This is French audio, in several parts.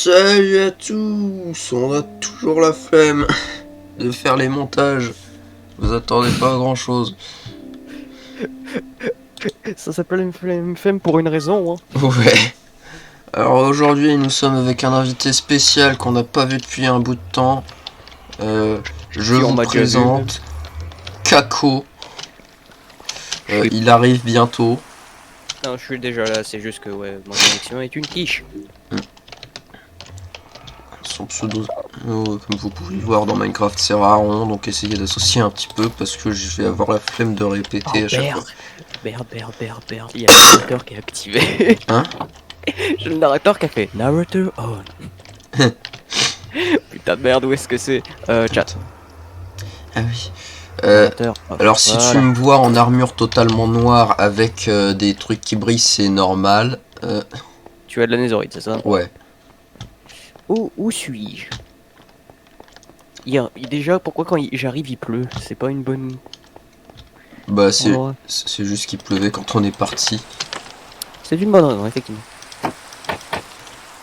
Salut à tous, on a toujours la flemme de faire les montages. Vous attendez pas à grand chose. Ça s'appelle une flemme pour une raison, hein. Ouais. Alors aujourd'hui nous sommes avec un invité spécial qu'on n'a pas vu depuis un bout de temps. Je Si on vous m'a déjà vu. présente Kako. Je suis... Il arrive bientôt. Non, je suis déjà là, c'est juste que ouais, mon connexion est une quiche. Son pseudo, comme vous pouvez le voir dans Minecraft, c'est Raron, donc essayez d'associer un petit peu parce que je vais avoir la flemme de répéter Oh à chaque fois. merde, il y a le narrateur qui est activé. Hein? J'ai le narrateur qui a fait narrator on. Putain de merde, où est-ce que c'est chat. Ah oui. Narrateur. Oh, Alors si voilà. tu me vois en armure totalement noire avec des trucs qui brillent, c'est normal. Tu as de la netherite, c'est ça? Ouais. Où suis-je? Déjà, pourquoi quand j'arrive il pleut? C'est pas une bonne... Bah endroit. c'est juste qu'il pleuvait quand on est parti. C'est une bonne raison, effectivement.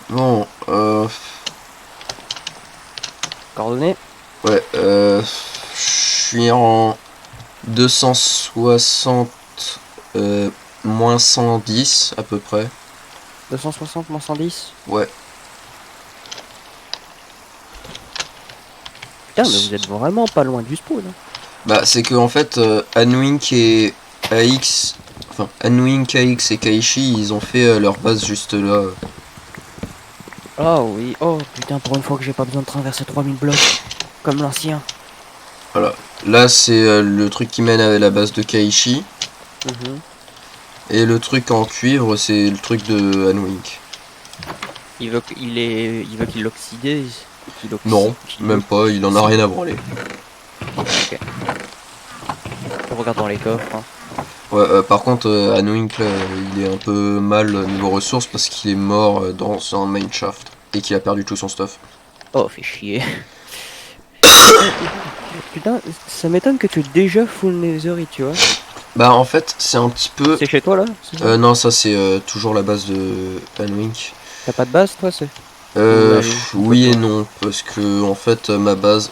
Bon, Coordonnées? ouais, je suis en 260 moins 110 à peu près. 260 moins 110? Ouais. Putain, mais vous êtes vraiment pas loin du spawn, hein. Bah c'est que en fait Anwink et AX, enfin Anwink, AX et Kaishi, ils ont fait leur base juste là. Oh oui, oh putain, pour une fois que j'ai pas besoin de traverser 3000 blocs, comme l'ancien. Voilà. Là c'est le truc qui mène à la base de Kaishi. Et le truc en cuivre, c'est le truc de Anwink. Il veut qu'il l'oxydise. Non, même pas, il en a rien à branler. Ok. On regarde dans les coffres, hein. Ouais, par contre, Anwink, là, il est un peu mal niveau ressources parce qu'il est mort dans un main shaft et qu'il a perdu tout son stuff. Oh, fait chier. Putain, ça m'étonne que tu aies déjà full netherite, tu vois. Bah, en fait, c'est un petit peu. C'est chez toi là? Non, ça c'est toujours la base de Anwink. T'as pas de base, toi, c'est? Oui et non, parce que en fait, ma base,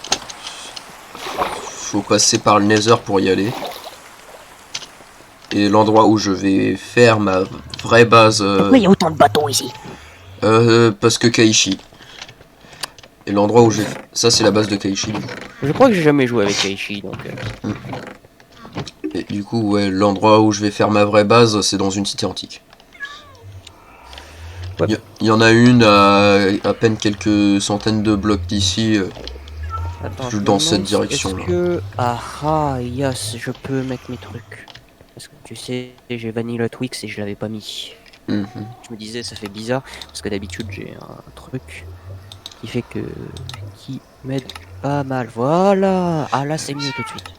faut passer par le Nether pour y aller. Et l'endroit où je vais faire ma vraie base. Pourquoi il y a autant de bateaux ici? Parce que Kaishi. Et l'endroit où j'ai. Ça, c'est la base de Kaishi. Je crois que j'ai jamais joué avec Kaishi, donc... Et du coup, ouais, l'endroit où je vais faire ma vraie base, c'est dans une cité antique. Ouais. Il y en a une à peine quelques centaines de blocs d'ici. Attends, Dans cette direction là. Que... Ah, yes, je peux mettre mes trucs. Parce que tu sais, j'ai Vanilla Twix et je l'avais pas mis. Je me disais, ça fait bizarre, parce que d'habitude j'ai un truc qui fait que... qui m'aide pas mal. Voilà. Ah là, c'est mieux tout de suite.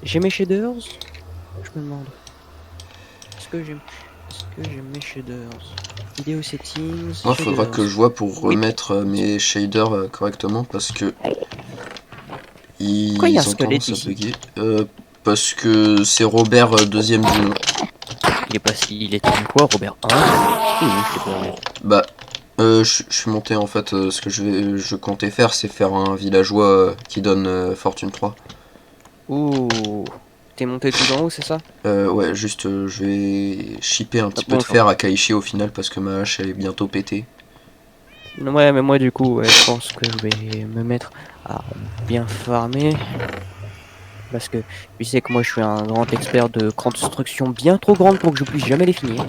J'ai mes shaders? Je me demande. Est-ce que j'ai mes shaders? Vidéo settings. Moi, faudra que je vois pour Oui. remettre mes shaders correctement parce que Pourquoi il y a un ont squelette tendance à ici? bugger. Parce que c'est Robert deuxième du nom. Il est pas si... Il était quoi, Robert 1? Oui, je sais pas. Bah, je suis monté en fait. Ce que je comptais faire, c'est faire un villageois qui donne Fortune 3. Ouh. T'es monté tout en haut, c'est ça? Ouais, juste je vais shipper un petit peu bon, de fer à Kaishi au final parce que ma hache elle est bientôt pétée. Ouais, mais moi du coup, ouais, je pense que je vais me mettre à bien farmer. Parce que tu sais que moi je suis un grand expert de construction bien trop grande pour que je puisse jamais les finir.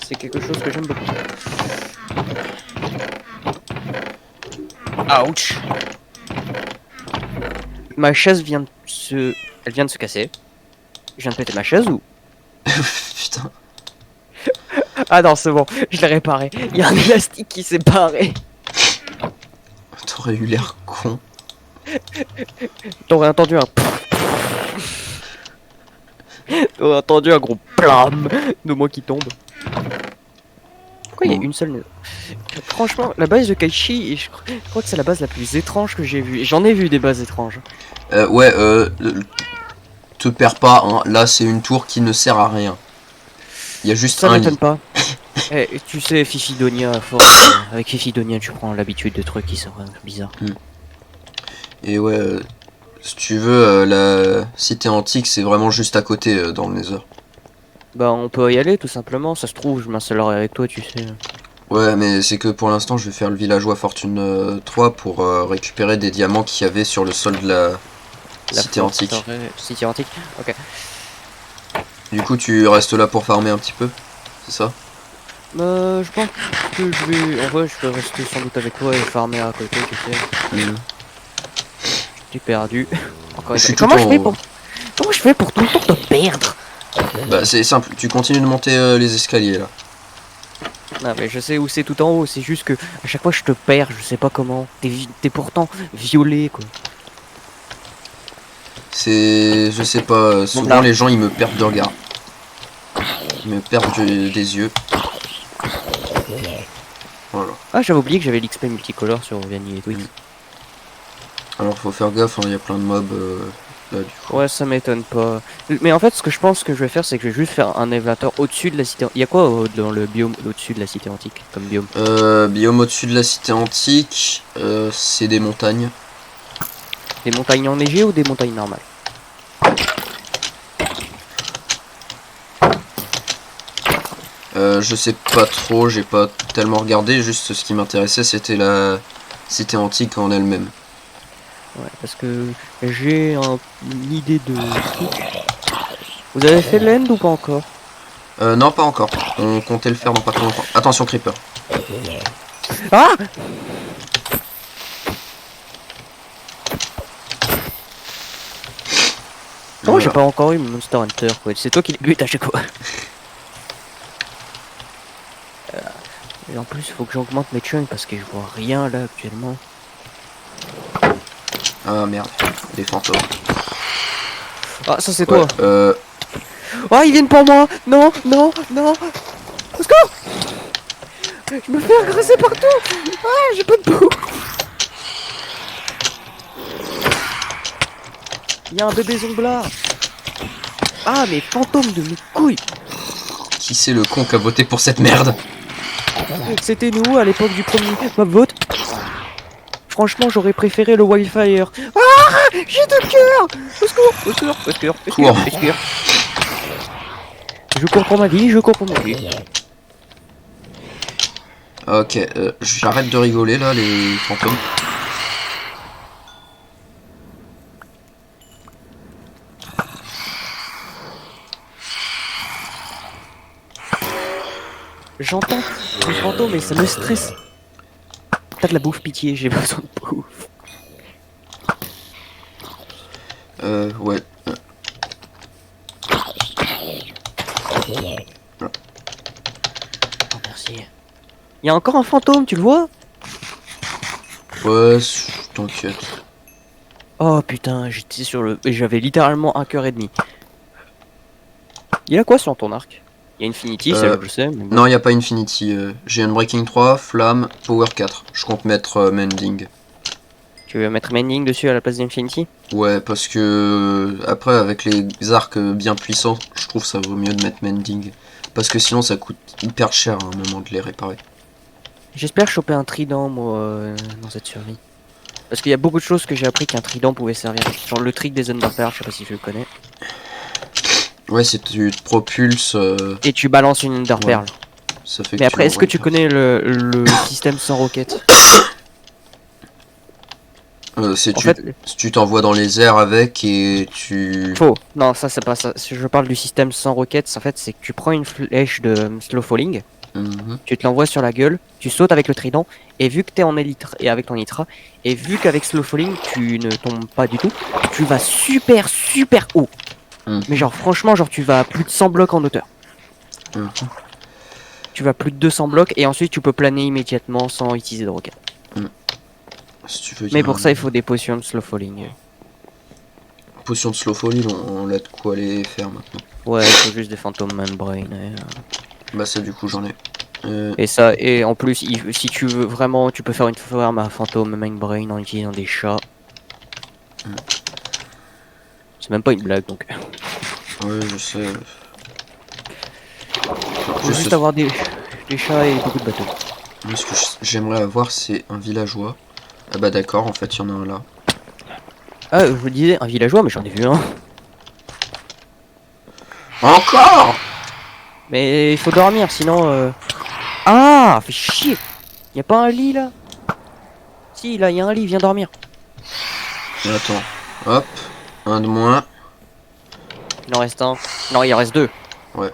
C'est quelque chose que j'aime beaucoup. Ouch. Ma chaise vient de se... Elle vient de se casser. Je viens de péter ma chaise ou... Putain. Ah non, c'est bon, je l'ai réparé. Il y a un élastique qui s'est barré. T'aurais eu l'air con. T'aurais entendu un... T'aurais entendu un gros plam de moi qui tombe. Pourquoi il y a une seule... Franchement, la base de Kaishi, je crois que c'est la base la plus étrange que j'ai vue. J'en ai vu des bases étranges. Ouais, te perds pas, hein. Là c'est une tour qui ne sert à rien. Il y a juste Ça un m'étonne lit. pas. Eh, tu sais, Fifidonia, à force, avec Fifidonia, tu prends l'habitude de trucs qui sont bizarres. Et ouais, si tu veux, la cité antique, c'est vraiment juste à côté dans le Nether. Bah, on peut y aller, tout simplement. Ça se trouve, je m'installerai avec toi, tu sais. Ouais, mais c'est que pour l'instant, je vais faire le villageois Fortune 3 pour récupérer des diamants qu'il y avait sur le sol de la cité antique. Cité antique. Ok. Du coup, tu restes là pour farmer un petit peu, c'est ça? Je pense que je vais. En vrai, je peux rester sans doute avec toi et farmer à côté, tu sais. T'es perdu. Encore Je une suis fois. tout en haut. Comment je fais pour tout le temps te perdre? Bah, c'est simple, tu continues de monter les escaliers là. Non, mais je sais où c'est tout en haut. C'est juste que à chaque fois je te perds, je sais pas comment. T'es pourtant violet, quoi. C'est. Je sais pas, souvent là. les gens ils me perdent de regard. Ils me perdent des yeux. Voilà. Ah, j'avais oublié que j'avais l'XP multicolore sur Vanille et Twix. Alors faut faire gaffe, il y a plein de mobs là du coup. Ouais, ça m'étonne pas. Mais en fait, ce que je pense que je vais faire, c'est que je vais juste faire un élévateur au-dessus de la cité. Il y a quoi dans le biome au-dessus de la cité antique comme biome? Biome au-dessus de la cité antique, c'est des montagnes. Des montagnes enneigées ou des montagnes normales? Je sais pas trop, j'ai pas tellement regardé, juste ce qui m'intéressait c'était la cité antique en elle-même. Ouais, parce que j'ai une idée de truc. Vous avez fait l'end ou pas encore? Non, pas encore. On comptait le faire dans pas trop longtemps. Attention, creeper. Ah! Oh, Voilà. j'ai pas encore eu mon Monster Hunter, quoi. C'est toi qui les butes à chaque fois. Et en plus, faut que j'augmente mes chunks parce que je vois rien là actuellement. Ah merde, des fantômes. Ah, ça c'est Ouais, toi. Oh, ils viennent pour moi. Non, non, non. Au secours! Je me fais agresser partout. Ah, j'ai pas de boue. Il y a un bébé zomblard. Ah, mais fantômes de mes couilles. qui c'est le con qui a voté pour cette merde? C'était nous à l'époque du premier mob vote. Franchement, j'aurais préféré le Wildfire. Ah, j'ai deux cœurs. Au secours, au secours, au secours, au secours, au secours. Je cours pour ma vie, je cours pour ma vie. Ok, j'arrête de rigoler là, les fantômes. J'entends les fantômes et ça me stresse. T'as de la bouffe, pitié, j'ai besoin de bouffe. Ouais. Oh, merci. Il y a encore un fantôme, tu le vois? Ouais, t'inquiète. Oh putain, j'étais sur le... J'avais littéralement un cœur et demi. Il y a quoi sur ton arc? Il y a Infinity, ça je sais. Mais bon. Non, il n'y a pas Infinity. J'ai Unbreaking 3, Flamme, Power 4. Je compte mettre Mending. Tu veux mettre Mending dessus à la place d'Infinity? Ouais, parce que après, avec les arcs bien puissants, je trouve ça vaut mieux de mettre Mending. Parce que sinon, ça coûte hyper cher à un moment de les réparer. J'espère choper un trident, moi, dans cette survie. Parce qu'il y a beaucoup de choses que j'ai appris qu'un trident pouvait servir. Genre le trick des Underpearls, je sais pas si tu le connais. Ouais, si tu te propulses... Et tu balances une Underpearl. Ouais, ça fait Mais après, est-ce que tu l'envoies connais le système sans roquette? si En fait, tu t'envoies dans les airs avec et tu... faux. Non, ça c'est pas ça. Si je parle du système sans roquette, en fait, c'est que tu prends une flèche de slow falling, tu te l'envoies sur la gueule, tu sautes avec le trident, et vu que t'es en élytre et avec ton nitra, et vu qu'avec slow falling tu ne tombes pas du tout, tu vas super super haut. Mais genre franchement, genre tu vas à plus de 100 blocs en hauteur. Tu vas plus de 200 blocs et ensuite tu peux planer immédiatement sans utiliser de roquette. Si tu veux, Mais pour ça, il faut des potions de slow falling. Potion de slow falling, on a de quoi les faire maintenant. Ouais, il faut juste des fantômes membrane. Bah ça du coup j'en ai. Et ça, et en plus, si tu veux vraiment, tu peux faire une farm à fantôme membrane en utilisant des chats. C'est même pas une blague donc. Ouais, je sais. Faut juste avoir des les chats et beaucoup de bateaux. Moi, ce que j'aimerais avoir, c'est un villageois. Ah bah d'accord, en fait, il y en a un là. Ah, je vous disais un villageois, mais j'en ai vu un. Encore? Mais il faut dormir, sinon... Ah, fait chier. Y a pas un lit, là? Si, là, y a un lit, viens dormir. Attends, hop, un de moins. Il en reste un. Non, il en reste deux. Ouais.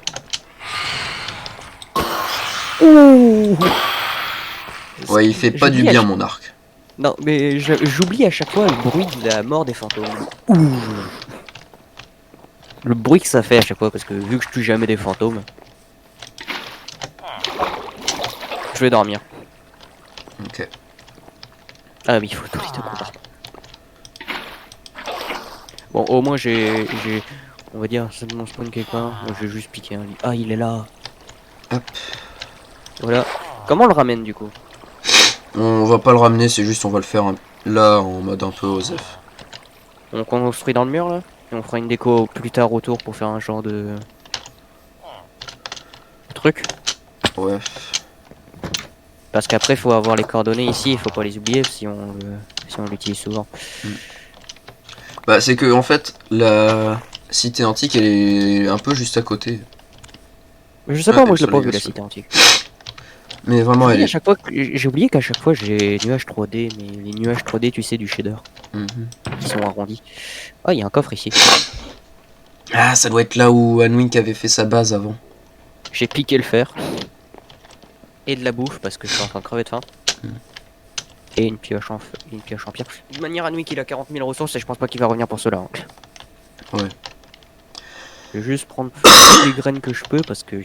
Ouh. Ouais, il fait pas du bien, mon arc. Non, mais j'oublie à chaque fois le bruit de la mort des fantômes. Ouh. Le bruit que ça fait à chaque fois, parce que vu que je tue jamais des fantômes, je vais dormir. Ok. Ah oui, il faut tout vite combat. Bon, au moins j'ai... On va dire, c'est mon spawn quelque part. Moi, je vais juste piquer un lit. Ah, il est là. Hop. Voilà. Comment on le ramène du coup? On va pas le ramener, c'est juste on va le faire là en mode un peu osef. On construit dans le mur là? Et on fera une déco plus tard autour pour faire un genre de... truc. Ouais. Parce qu'après, il faut avoir les coordonnées ici, il faut pas les oublier si on l'utilise souvent. Bah c'est que en fait la cité antique elle est un peu juste à côté. Mais je sais pas, moi je l'ai pas vu la cité antique. Mais vraiment elle est... J'ai oublié qu'à chaque fois j'ai nuages 3D, mais les nuages 3D tu sais du shader. Qui sont arrondis. Ah, il y a un coffre ici. Ah, ça doit être là où Anwink avait fait sa base avant. J'ai piqué le fer. Et de la bouffe parce que je suis en train de crever de faim. Et une pioche en pierre. De manière, Anwink il a 40 000 ressources et je pense pas qu'il va revenir pour cela. Hein. Ouais. Je vais juste prendre toutes les graines que je peux parce que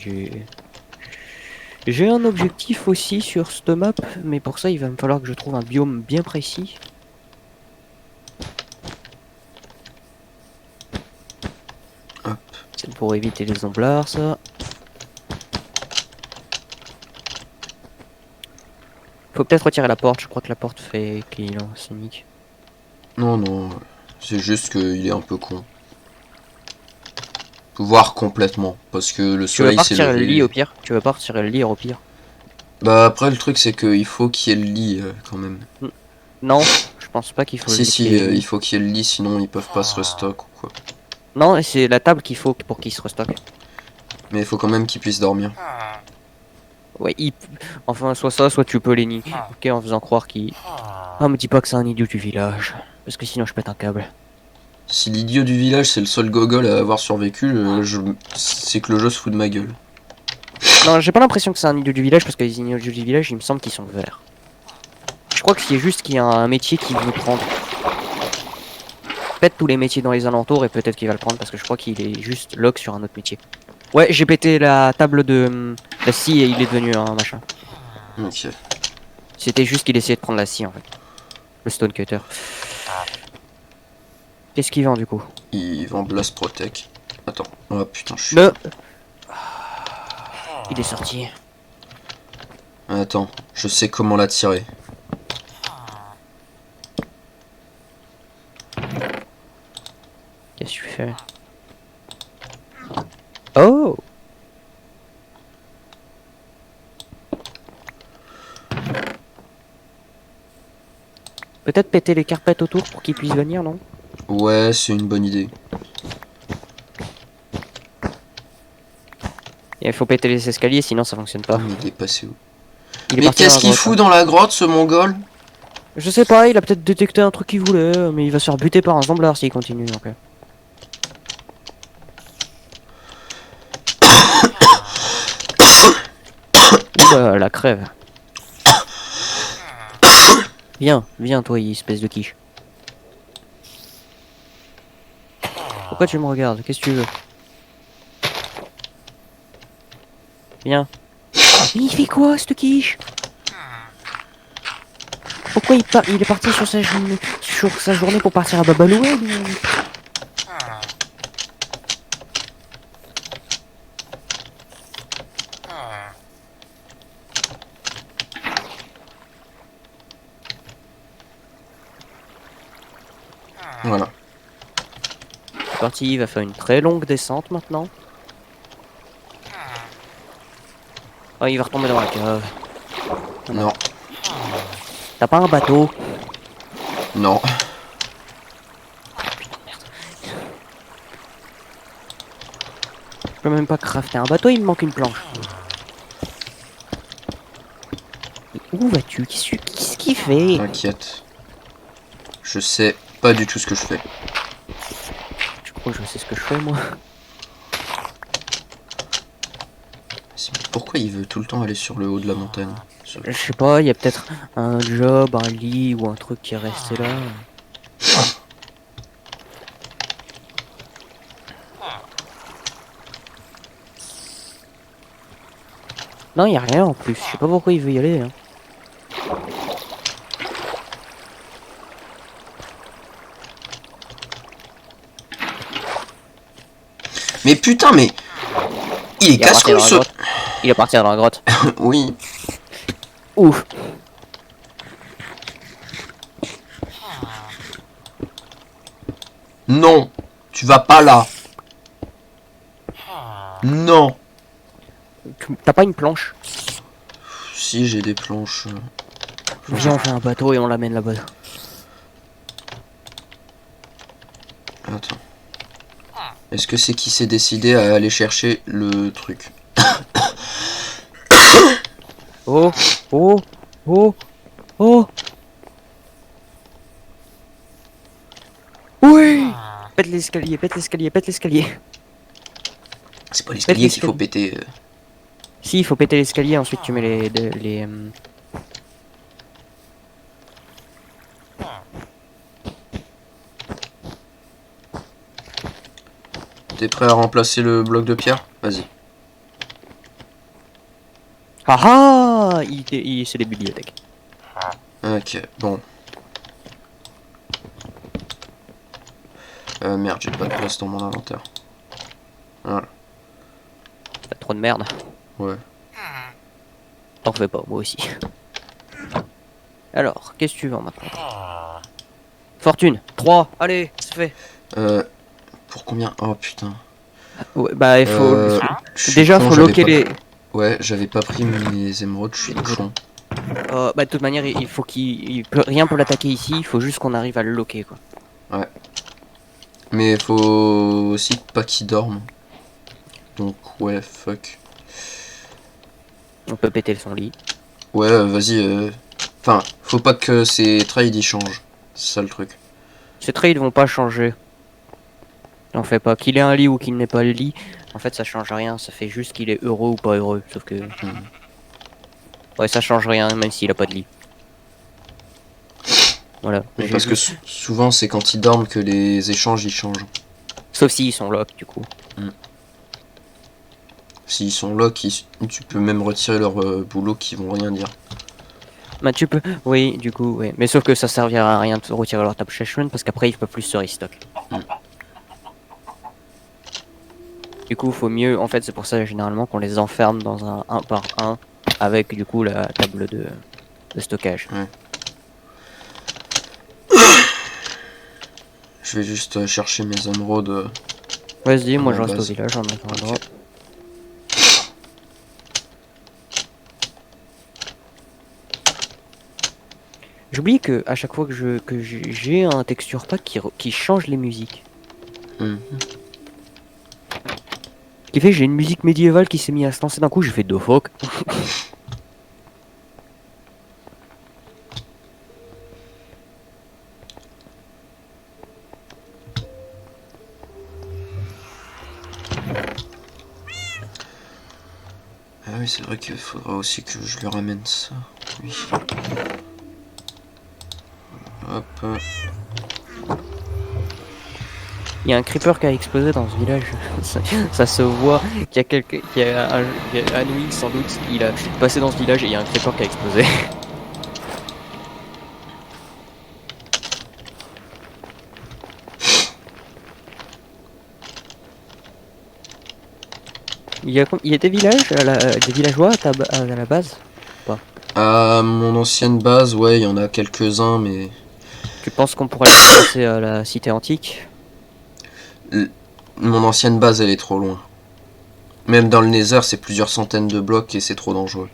j'ai un objectif aussi sur cette map, mais pour ça il va me falloir que je trouve un biome bien précis. Hop. C'est pour éviter les omblards ça. Faut peut-être retirer la porte, je crois que la porte fait qu'il est cynique. Non, non, c'est juste qu'il est un peu con. Voire complètement, parce que le soleil s'est levé. Tu veux pas retirer le lit au pire? Tu veux pas retirer le lit au pire? Bah après le truc c'est qu'il faut qu'il y ait le lit quand même. Non, je pense pas qu'il faut Si, il faut qu'il y ait le lit sinon ils peuvent pas se restock ou quoi. Non, c'est la table qu'il faut pour qu'il se restock. Mais il faut quand même qu'ils puissent dormir. Ouais, enfin soit ça, soit tu peux les nier. Ok, en faisant croire qu'il... Ah, me dis pas que c'est un idiot du village, parce que sinon je pète un câble. Si l'idiot du village c'est le seul gogol à avoir survécu, c'est que le jeu se fout de ma gueule. Non, j'ai pas l'impression que c'est un idiot du village, parce que les idiots du village, il me semble qu'ils sont verts. Je crois que c'est juste qu'il y a un métier qui veut prendre. Pète tous les métiers dans les alentours et peut-être qu'il va le prendre, parce que je crois qu'il est juste lock sur un autre métier. Ouais, j'ai pété la table de la scie et il est devenu un machin. Ok. C'était juste qu'il essayait de prendre la scie en fait. Le stone cutter. Qu'est-ce qu'il vend du coup? Il vend Blast Protect. Attends. Oh putain, je suis... Il est sorti. Attends, je sais comment l'attirer. Qu'est-ce que tu fais? Oh! Peut-être péter les carpettes autour pour qu'ils puissent venir, non? Ouais, c'est une bonne idée. Et il faut péter les escaliers, sinon ça fonctionne pas. Il est passé où? Mais qu'est-ce qu'il fout dans la grotte, ce mongol? Je sais pas, il a peut-être détecté un truc qu'il voulait, mais il va se faire buter par un zomblard s'il continue, donc... Bah, la crève. Viens toi, espèce de quiche. Pourquoi tu me regardes? Qu'est-ce que tu veux? Viens. Mais il fait quoi, cette quiche? Pourquoi il est parti sur sa journée pour partir à Babaloued ou... Voilà. C'est parti, il va faire une très longue descente maintenant. Oh, il va retomber dans la cave. Non. T'as pas un bateau? Non. Putain, merde. Je peux même pas crafter un bateau, il me manque une planche. Où vas-tu? Qu'est-ce qu'il fait? T'inquiète. Je sais pas du tout ce que je fais. Je crois que je sais ce que je fais, moi. Pourquoi il veut tout le temps aller sur le haut de la montagne? Je sais pas, il y a peut-être un job, un lit ou un truc qui est resté là. Non, il y a rien en plus. Je sais pas pourquoi il veut y aller. Hein. Mais putain, mais... Il est casse-couille ce... Il est parti dans la grotte. Oui. Ouf. Non. Tu vas pas là. Non. T'as pas une planche? Si, j'ai des planches. Viens, on fait un bateau et on l'amène là-bas. Attends. Est-ce que c'est qui s'est décidé à aller chercher le truc? Oh, oh, oh, oh. Oui. Pète l'escalier, pète l'escalier, pète l'escalier. C'est pas l'escalier qu'il faut péter. Si, il faut péter l'escalier, ensuite tu mets les T'es prêt à remplacer le bloc de pierre? Vas-y. Ah ah, c'est des bibliothèques. Ok, bon. Merde, j'ai pas de place dans mon inventaire. Voilà. T'as trop de merde. Ouais. T'en fais pas, moi aussi. Alors, qu'est-ce que tu veux maintenant? Fortune, 3, allez, c'est fait. Pour combien? Oh putain. Ouais, bah il faut... déjà, con, faut loquer les... Ouais, j'avais pas pris mes émeraudes, je suis con. Bah de toute manière, il faut qu'il... Rien pour l'attaquer ici, il faut juste qu'on arrive à le loquer, quoi. Ouais. Mais faut aussi pas qu'il dorme. Donc ouais, fuck. On peut péter son lit. Ouais, vas-y. Enfin, faut pas que ces trades y changent. C'est ça le truc. Ces trades vont pas changer. On fait pas. Qu'il ait un lit ou qu'il n'ait pas le lit, en fait ça change rien. Ça fait juste qu'il est heureux ou pas heureux. Sauf que... Ouais, ça change rien, même s'il a pas de lit. Voilà. Mais parce que souvent c'est quand ils dorment que les échanges ils changent. Sauf s'ils sont lock, du coup. S'ils sont lock, tu peux même retirer leur boulot qui vont rien dire. Bah tu peux, oui, du coup, oui. Mais sauf que ça servira à rien de retirer leur table session parce qu'après ils peuvent plus se restock. Du coup, faut mieux, en fait, c'est pour ça généralement qu'on les enferme dans un 1 par 1 avec du coup la table de stockage. Ouais. Je vais juste chercher mes émeraudes. Vas-y, moi je reste au village en attendant. Okay. J'oublie que à chaque fois que j'ai un texture pack qui change les musiques. Ce qui fait que j'ai une musique médiévale qui s'est mise à se lancer d'un coup, j'ai fait deux fuck. Ah oui, c'est vrai qu'il faudra aussi que je lui ramène ça. Oui. Hop. Il y a un creeper qui a explosé dans ce village. Ça se voit qu'il y a quelqu'un, qu'il y a Anouilh sans doute, il a passé dans ce village et il y a un creeper qui a explosé. Il y a des villages, des villageois à la base? Pas. À mon ancienne base, ouais, il y en a quelques-uns, mais... Tu penses qu'on pourrait passer à la cité antique? Mon ancienne base, elle est trop loin. Même dans le Nether, c'est plusieurs centaines de blocs et c'est trop dangereux.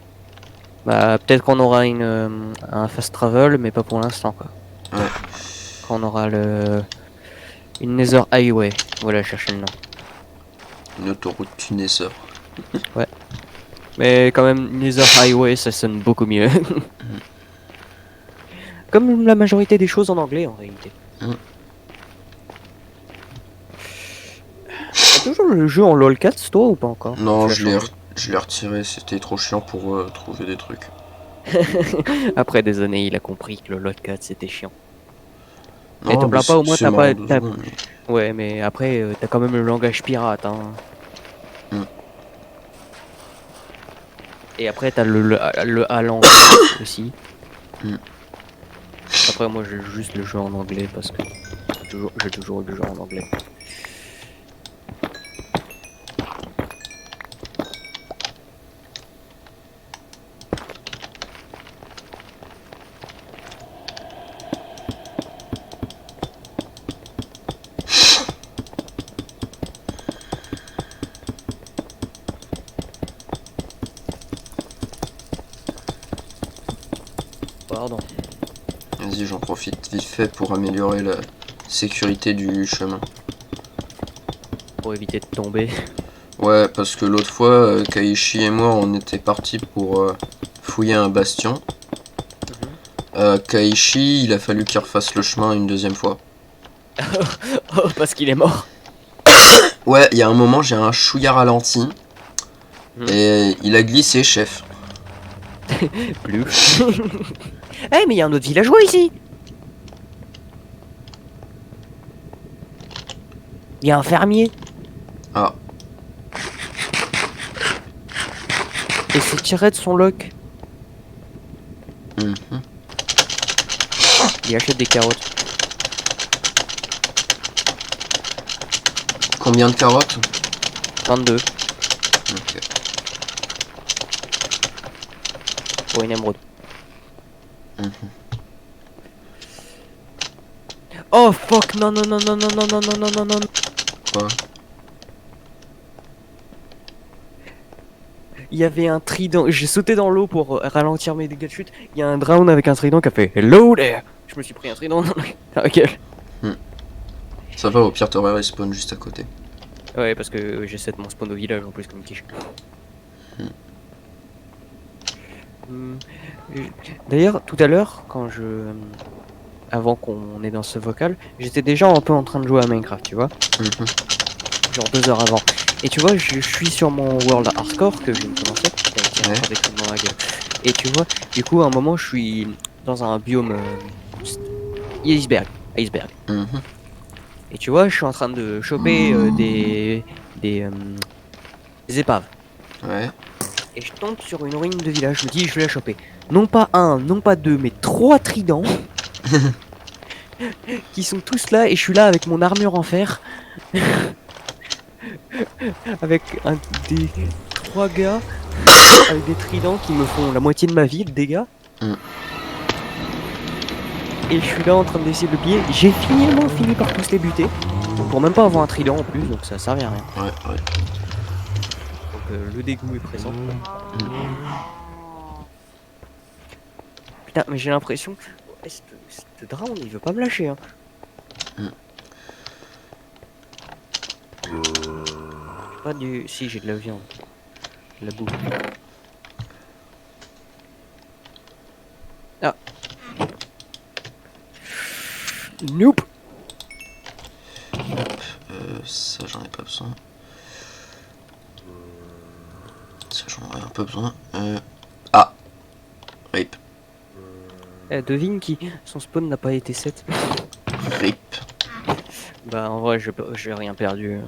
Bah, peut-être qu'on aura un fast travel, mais pas pour l'instant, quoi. Ouais. Quand on aura une Nether Highway. Voilà, chercher le nom. Une autoroute du Nether. Ouais. Mais quand même, Nether Highway, ça sonne beaucoup mieux. Comme la majorité des choses en anglais, en réalité. T'as toujours le jeu en lolcats, toi, ou pas encore? Non, je l'ai retiré, c'était trop chiant pour trouver des trucs. Après des années, il a compris que le lolcats, c'était chiant. Non, Et te bah, plains pas, au moins, c'est t'as marrant pas... 2 secondes. Mais... Ouais, mais après, t'as quand même le langage pirate, hein. Et après, t'as le Alan aussi. Après, moi, j'ai juste le jeu en anglais parce que j'ai toujours eu le jeu en anglais. Pardon. Vas-y, j'en profite vite fait pour améliorer la sécurité du chemin. Pour éviter de tomber. Ouais, parce que l'autre fois, Kaishi et moi, on était partis pour fouiller un bastion. Kaishi, il a fallu qu'il refasse le chemin une deuxième fois. Oh, parce qu'il est mort. Ouais, il y a un moment, j'ai un chouïa ralenti. Et il a glissé, chef. Plus. Eh, mais il y a un autre villageois ici. Il y a un fermier. Ah, Et c'est tiré de son lock. mhm. Il achète des carottes. Combien de carottes? 22 Ok. pour une émeraude. Oh fuck, non non non non non non non non non non non. Quoi? Il y avait un trident, j'ai sauté dans l'eau pour ralentir mes dégâts de chute. Il y a un drown avec un trident qui a fait hello there. Je me suis pris un trident dans la gueule. Ça va, au pire, t'aurais respawn juste à côté. Ouais, parce que j'essaie de mon spawn au village en plus comme quiche. D'ailleurs, tout à l'heure, avant qu'on ait dans ce vocal, j'étais déjà un peu en train de jouer à Minecraft, tu vois. Genre 2 heures avant. Et tu vois, je suis sur mon World Hardcore que je viens de commencer. Qui a encore des trucs dans la gueule. Et tu vois, du coup, à un moment, je suis dans un biome iceberg. Et tu vois, je suis en train de choper des épaves. Ouais. Et je tombe sur une ruine de village. Je me dis, je vais la choper. Non pas un, non pas deux, mais 3 tridents. Qui sont tous là. Et je suis là avec mon armure en fer. Avec des 3 gars. Avec des tridents qui me font la moitié de ma vie de dégâts. Et je suis là en train d'essayer de le plier. J'ai finalement fini par tous les buter. Pour même pas avoir un trident en plus, donc ça servait à rien. Ouais. Donc le dégoût est présent. Putain, mais j'ai l'impression que ce dragon il veut pas me lâcher. Hein. Pas du. Si, j'ai de la viande. De la bouffe. Ah. Nope. Ça, j'en ai pas besoin. Ça, j'en aurais un peu besoin. Ah. Rip. Devine qui son spawn n'a pas été 7. Rip. Bah en vrai j'ai rien perdu.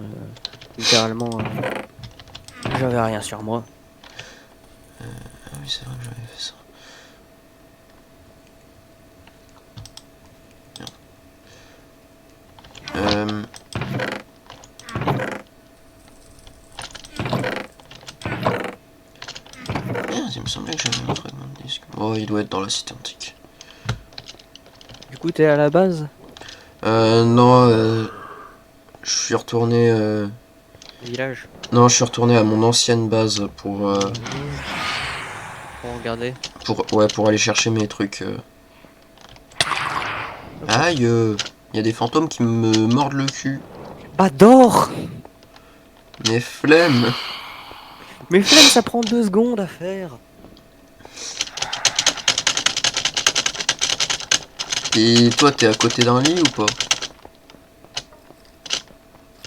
Littéralement j'avais rien sur moi. Ah oui c'est vrai que j'avais fait ça. Il me semblait que j'avais un fragment de disque. Oh, il doit être dans la cité antique. Du coup t'es à la base? Non, je suis retourné Village. Non, je suis retourné à mon ancienne base pour regarder. Pour aller chercher mes trucs. Aïe, y a des fantômes qui me mordent le cul. Bah dors. Mais flemme. Mais flemme, ça prend 2 secondes à faire. Et toi, t'es à côté d'un lit ou pas?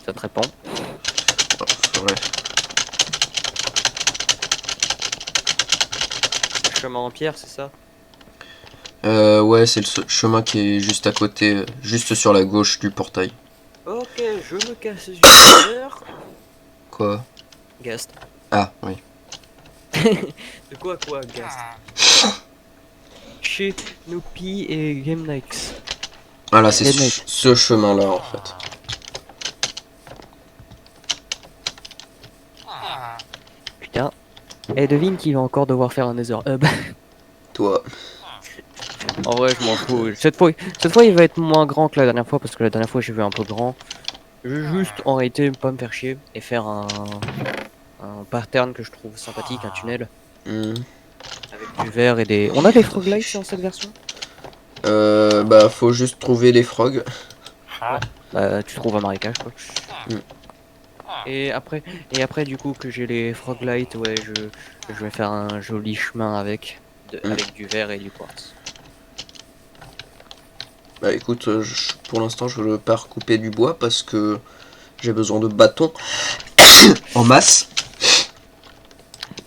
Ça te répond. Oh, ouais. Le chemin en pierre, c'est ça? Ouais, c'est le chemin qui est juste à côté, juste sur la gauche du portail. Ok, je me casse les yeux. Quoi? Gast. Ah, oui. De quoi, Gast? Chez Noopy et Game Nikes. Voilà, c'est ce chemin-là, en fait. Putain. Et devine qui va encore devoir faire un Nether Hub. Toi. En vrai, je m'en fous. Cette fois, il va être moins grand que la dernière fois, parce que la dernière fois, j'ai vu un peu grand. Je vais juste, en réalité, pas me faire chier et faire un pattern que je trouve sympathique, un tunnel. Avec du verre et des... On a des froglights dans cette version? Bah, faut juste trouver les frogs. Ouais. Bah, tu trouves un marécage, quoi. Mm. Et après, du coup, que j'ai les froglights, ouais, je vais faire un joli chemin avec, avec du verre et du quartz. Bah écoute, pour l'instant je veux pas recouper du bois parce que j'ai besoin de bâtons en masse.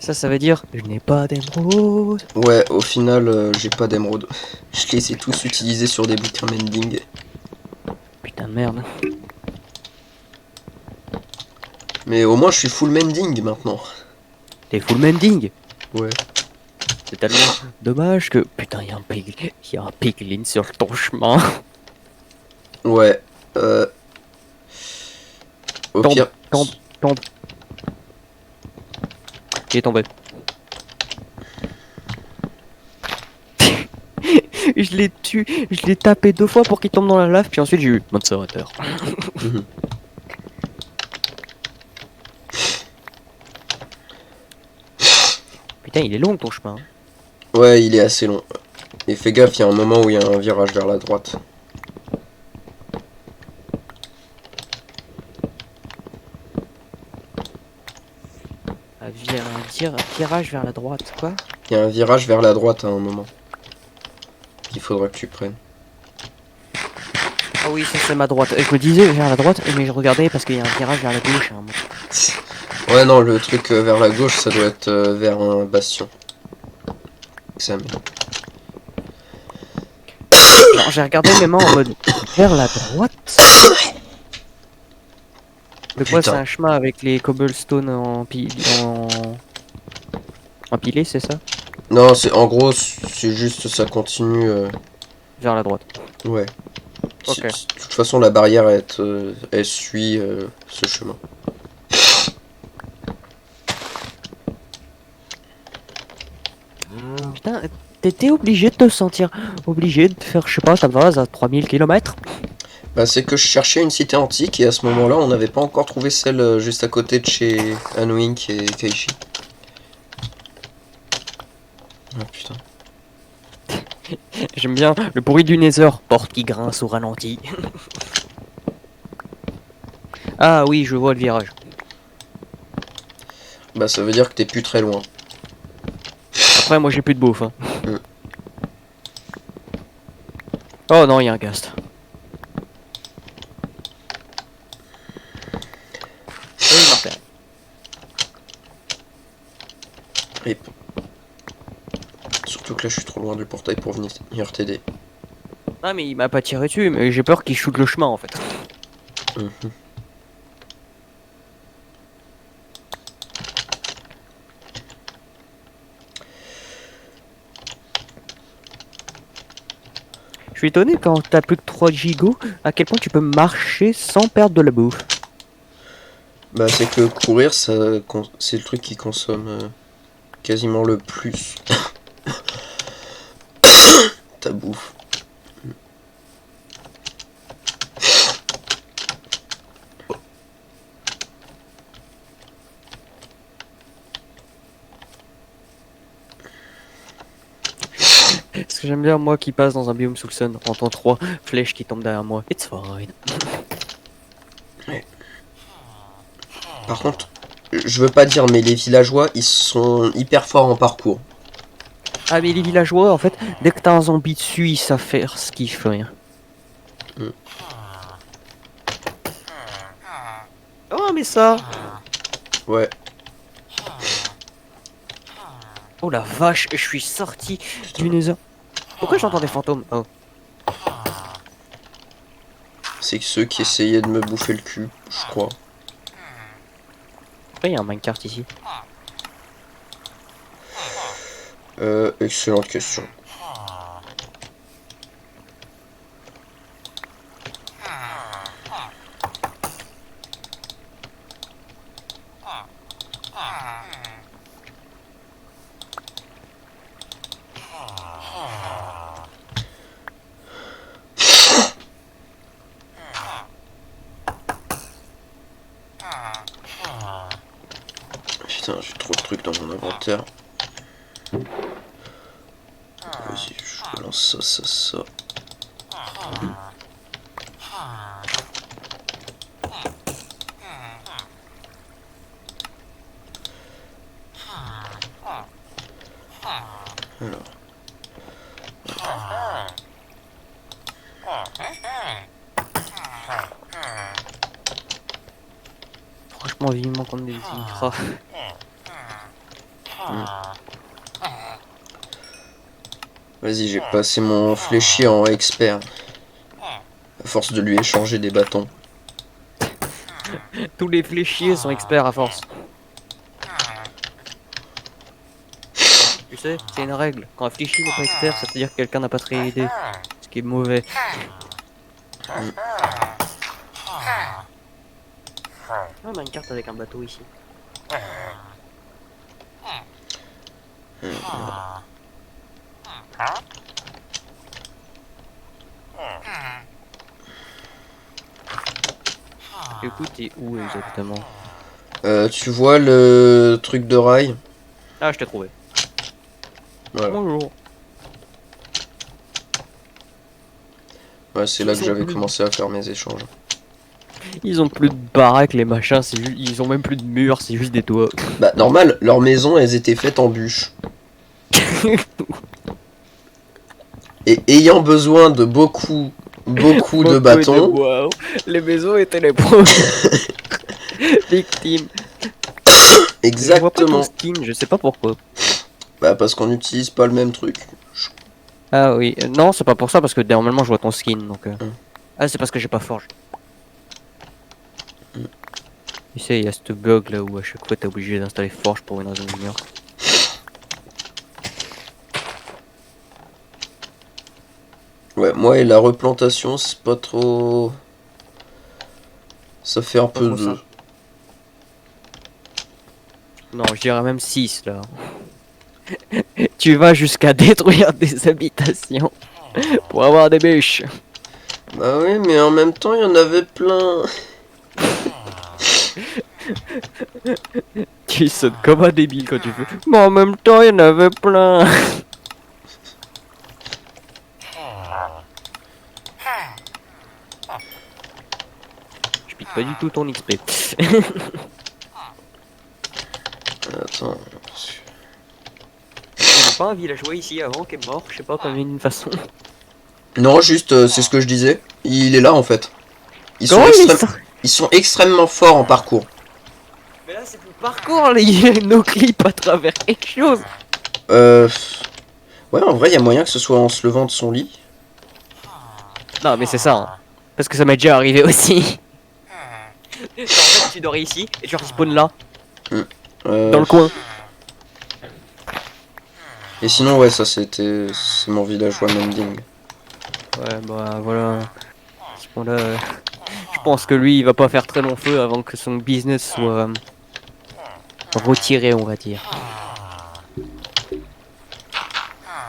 Ça veut dire je n'ai pas d'émeraude. Ouais, au final j'ai pas d'émeraude. Je les ai tous utilisés sur des bouquins mending. Putain de merde. Mais au moins je suis full mending maintenant. T'es full mending. Ouais. C'est tellement dommage que... Putain, il y a un piglin sur ton chemin. Ouais. Au pire... Tombe. Il est tombé. Je l'ai tapé 2 fois pour qu'il tombe dans la lave, puis ensuite j'ai eu mode servateur. Putain, il est long ton chemin. Ouais, il est assez long. Et fais gaffe, il y a un moment où il y a un virage vers la droite. Un virage vers la droite, quoi? Il y a un virage vers la droite à un moment. Qu'il faudra que tu prennes. Ah oui, ça c'est ma droite. Je me disais vers la droite, mais je regardais parce qu'il y a un virage vers la gauche. Hein. Ouais, non, le truc vers la gauche, ça doit être vers un bastion. Ça Non, j'ai regardé mes mains en mode vers la droite. De quoi c'est un chemin avec les cobblestones empilés, c'est ça? Non, c'est en gros, c'est juste ça continue. Vers la droite. Ouais. Ok. De toute façon, la barrière, elle suit ce chemin. Putain, t'étais obligé de te sentir obligé de faire, je sais pas, ta base à 3000 km? Bah, c'est que je cherchais une cité antique et à ce moment-là, on n'avait pas encore trouvé celle juste à côté de chez Anwink et Keishi. Ah putain. J'aime bien le bruit du Nether, porte qui grince au ralenti. Ah oui, je vois le virage. Bah, ça veut dire que t'es plus très loin. Après, moi j'ai plus de bouffe. Hein. Oh non, il y a un gast. Et surtout que là, je suis trop loin du portail pour venir t'aider. Ah mais il m'a pas tiré dessus, mais j'ai peur qu'il shoot le chemin en fait. Je suis étonné quand t'as plus que 3 gigots, à quel point tu peux marcher sans perdre de la bouffe. Bah, c'est que courir, c'est le truc qui consomme quasiment le plus ta bouffe. Parce que j'aime bien moi qui passe dans un biome sous le sun, entend 3 flèches qui tombent derrière moi. It's fine. Ouais. Par contre, je veux pas dire, mais les villageois, ils sont hyper forts en parcours. Ah mais les villageois, en fait, dès que t'as un zombie dessus, ils savent faire ce qu'ils font. Oh mais ça. Ouais. Oh la vache, je suis sorti du nether. Pourquoi j'entends des fantômes? Oh. C'est que ceux qui essayaient de me bouffer le cul, je crois. Pourquoi il y a un minecart ici? Excellente question. Putain, j'ai trop de trucs dans mon inventaire. Vas-y, je lance ça. Alors. Franchement, vivement qu'on des ultras. Vas-y, j'ai passé mon fléchier en expert. À force de lui échanger des bâtons. Tous les fléchiers sont experts à force. Tu sais, c'est une règle. Quand un fléchier n'est pas expert, ça veut dire que quelqu'un n'a pas très aidé. Ce qui est mauvais. Ah, on a une carte avec un bateau ici. Écoute, t'es où exactement? Tu vois le truc de rail? Ah, je t'ai trouvé. Voilà. Bonjour. Ouais, c'est là que j'avais commencé à faire mes échanges. Ils ont plus de baraques, les machins, c'est juste... ils ont même plus de murs, c'est juste des toits. Bah, normal, leurs maisons, elles étaient faites en bûche. Et ayant besoin de beaucoup de bâtons... Wow. Les maisons étaient les premières victimes. Je vois pas ton Exactement. skin, je sais pas pourquoi. Bah, parce qu'on n'utilise pas le même truc. Ah oui, non, c'est pas pour ça, parce que normalement je vois ton skin, donc... Ah, c'est parce que j'ai pas forge. Tu sais, il y a ce bug là où à chaque fois t'es obligé d'installer forge pour une raison ou une autre. Ouais, moi et la replantation, c'est pas trop... Ça fait un peu de... Ça. Non, je dirais même 6 là. Tu vas jusqu'à détruire des habitations pour avoir des bûches. Bah oui, mais en même temps, il y en avait plein. Tu sonnes comme un débile quand tu fais. Mais en même temps, il y en avait plein. Je pique pas du tout ton XP. Attends. Il y a pas un villageois ici avant qui est mort, je sais pas, comme d'une façon. Non, juste, c'est ce que je disais. Il est là, en fait. Ils sont extrêmement forts en parcours. Mais là, c'est plus parcours, là, il y a nos clips à travers quelque chose. Ouais, en vrai, il y a moyen que ce soit en se levant de son lit. Non, mais c'est ça, hein. Parce que ça m'est déjà arrivé aussi. En fait, tu dors ici et tu respawns là, dans le coin. Et sinon, ouais, ça c'était... C'est mon villageois Mending. Ouais, bah voilà. Là, je pense que lui, il va pas faire très long feu avant que son business soit retiré, on va dire.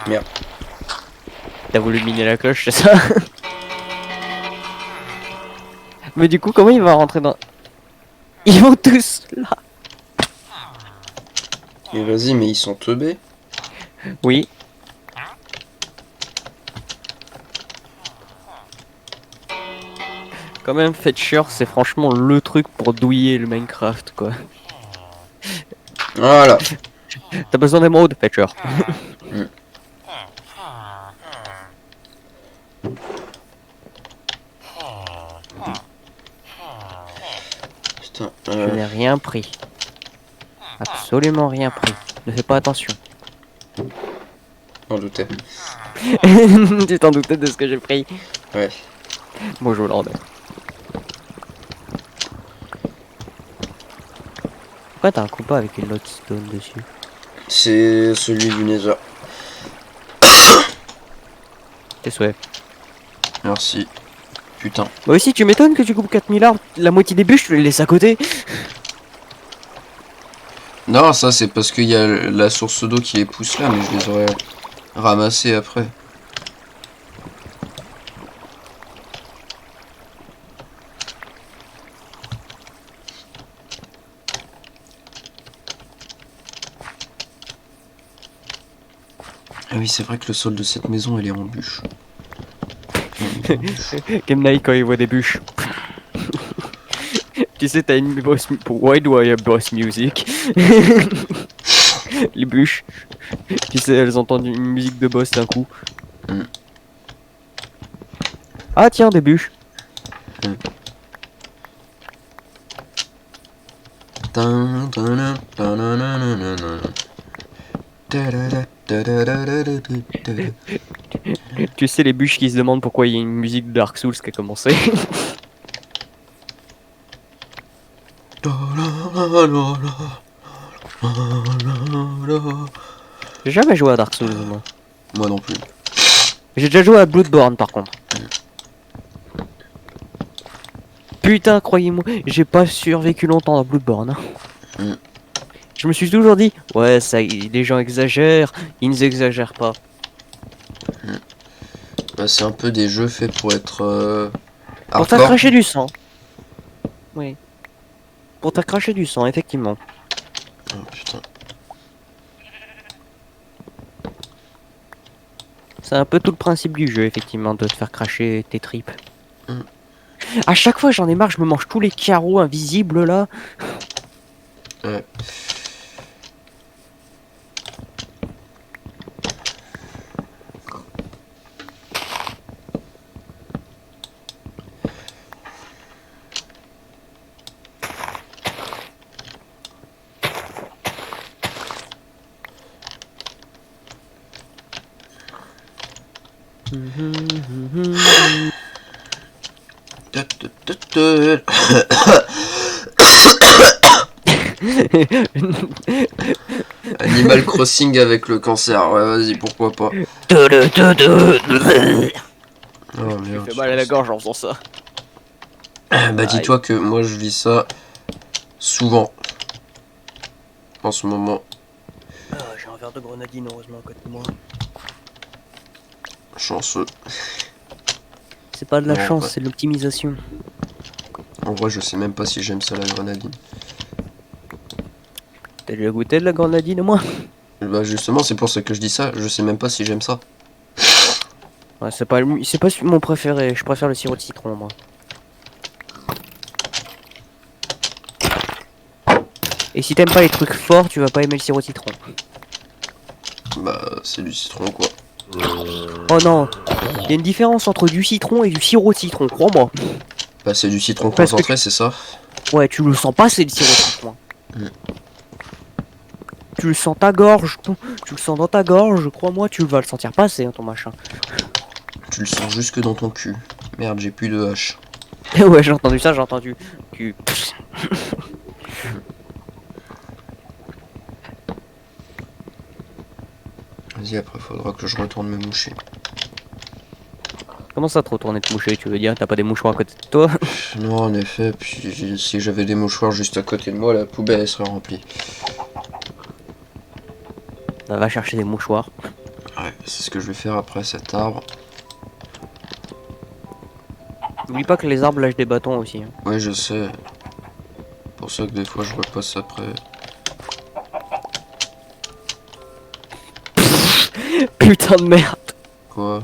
Merde. T'as voulu miner la cloche, c'est ça? Mais du coup, comment il va rentrer dans... Ils vont tous là. Et vas-y, mais ils sont teubés. Oui. Quand même, Fetcher, c'est franchement le truc pour douiller le Minecraft, quoi. Voilà. T'as besoin d'émeraude, Fetcher. Putain. Je n'ai rien pris. Absolument rien pris. Ne fais pas attention. J'en doutais. Tu t'en doutais de ce que j'ai pris? Ouais. Bonjour, Lord. Pourquoi t'as un compas avec une lodestone dessus? C'est celui du Nether. Tes souhaits. Merci. Putain. Bah aussi, tu m'étonnes que tu coupes 4000 arbres. La moitié des bûches, tu les laisses à côté. Non, ça c'est parce qu'il y a la source d'eau qui les pousse là, mais je les aurais ramassés après. Ah oui, c'est vrai que le sol de cette maison, elle est en bûche. Game Night quand il voit des bûches. Tu sais, t'as une boss. Why do I have boss music? Les bûches. Tu sais, elles entendent une musique de boss d'un coup. Mm. Ah, tiens, des bûches. Tu sais, les bûches qui se demandent pourquoi il y a une musique de Dark Souls qui a commencé. J'ai jamais joué à Dark Souls, moi. Moi non plus. J'ai déjà joué à Bloodborne, par contre. Putain, croyez-moi, j'ai pas survécu longtemps dans Bloodborne. Hein. Je me suis toujours dit, ouais, ça, les gens exagèrent, ils ne exagèrent pas. Bah, c'est un peu des jeux faits pour être Pour t'as craché du sang. Oui. Pour t'as craché du sang, effectivement. Oh putain. C'est un peu tout le principe du jeu, effectivement, de te faire cracher tes tripes. À chaque fois, j'en ai marre, je me mange tous les carreaux invisibles là. Ouais. Animal Crossing avec le cancer, ouais vas-y pourquoi pas. Oh merde. J'ai fait mal à la gorge en faisant ça. Bah dis-toi que moi je vis ça souvent en ce moment. Ah, j'ai un verre de grenadine heureusement à côté de moi. Chanceux. C'est pas de la Non, chance, ouais. c'est de l'optimisation. En vrai je sais même pas si j'aime ça la grenadine. T'as déjà goûté de la grenadine au moins? Bah justement c'est pour ça que je dis ça, je sais même pas si j'aime ça. Ouais, c'est pas mon préféré, je préfère le sirop de citron moi. Et si t'aimes pas les trucs forts, tu vas pas aimer le sirop de citron. Bah c'est du citron quoi. Oh non, il y a une différence entre du citron et du sirop de citron, crois-moi. Bah c'est du citron Parce que concentré c'est ça. Ouais, tu le sens pas, c'est le sirop de citron. Tu le sens ta gorge, tu le sens dans ta gorge, crois-moi, tu vas le sentir passer, hein, ton machin. Tu le sens jusque dans ton cul. Merde j'ai plus de hache. Ouais, j'ai entendu ça, j'ai entendu. Tu... Vas-y après faudra que je retourne me moucher. Comment ça te retourner te moucher, tu veux dire? T'as pas des mouchoirs à côté de toi? Non en effet, puis si j'avais des mouchoirs juste à côté de moi, la poubelle elle serait remplie. Bah, va chercher des mouchoirs. Ouais, c'est ce que je vais faire après cet arbre. N'oublie pas que les arbres lâchent des bâtons aussi. Hein. Ouais je sais. Pour ça que des fois je repasse après. Putain de merde! Quoi?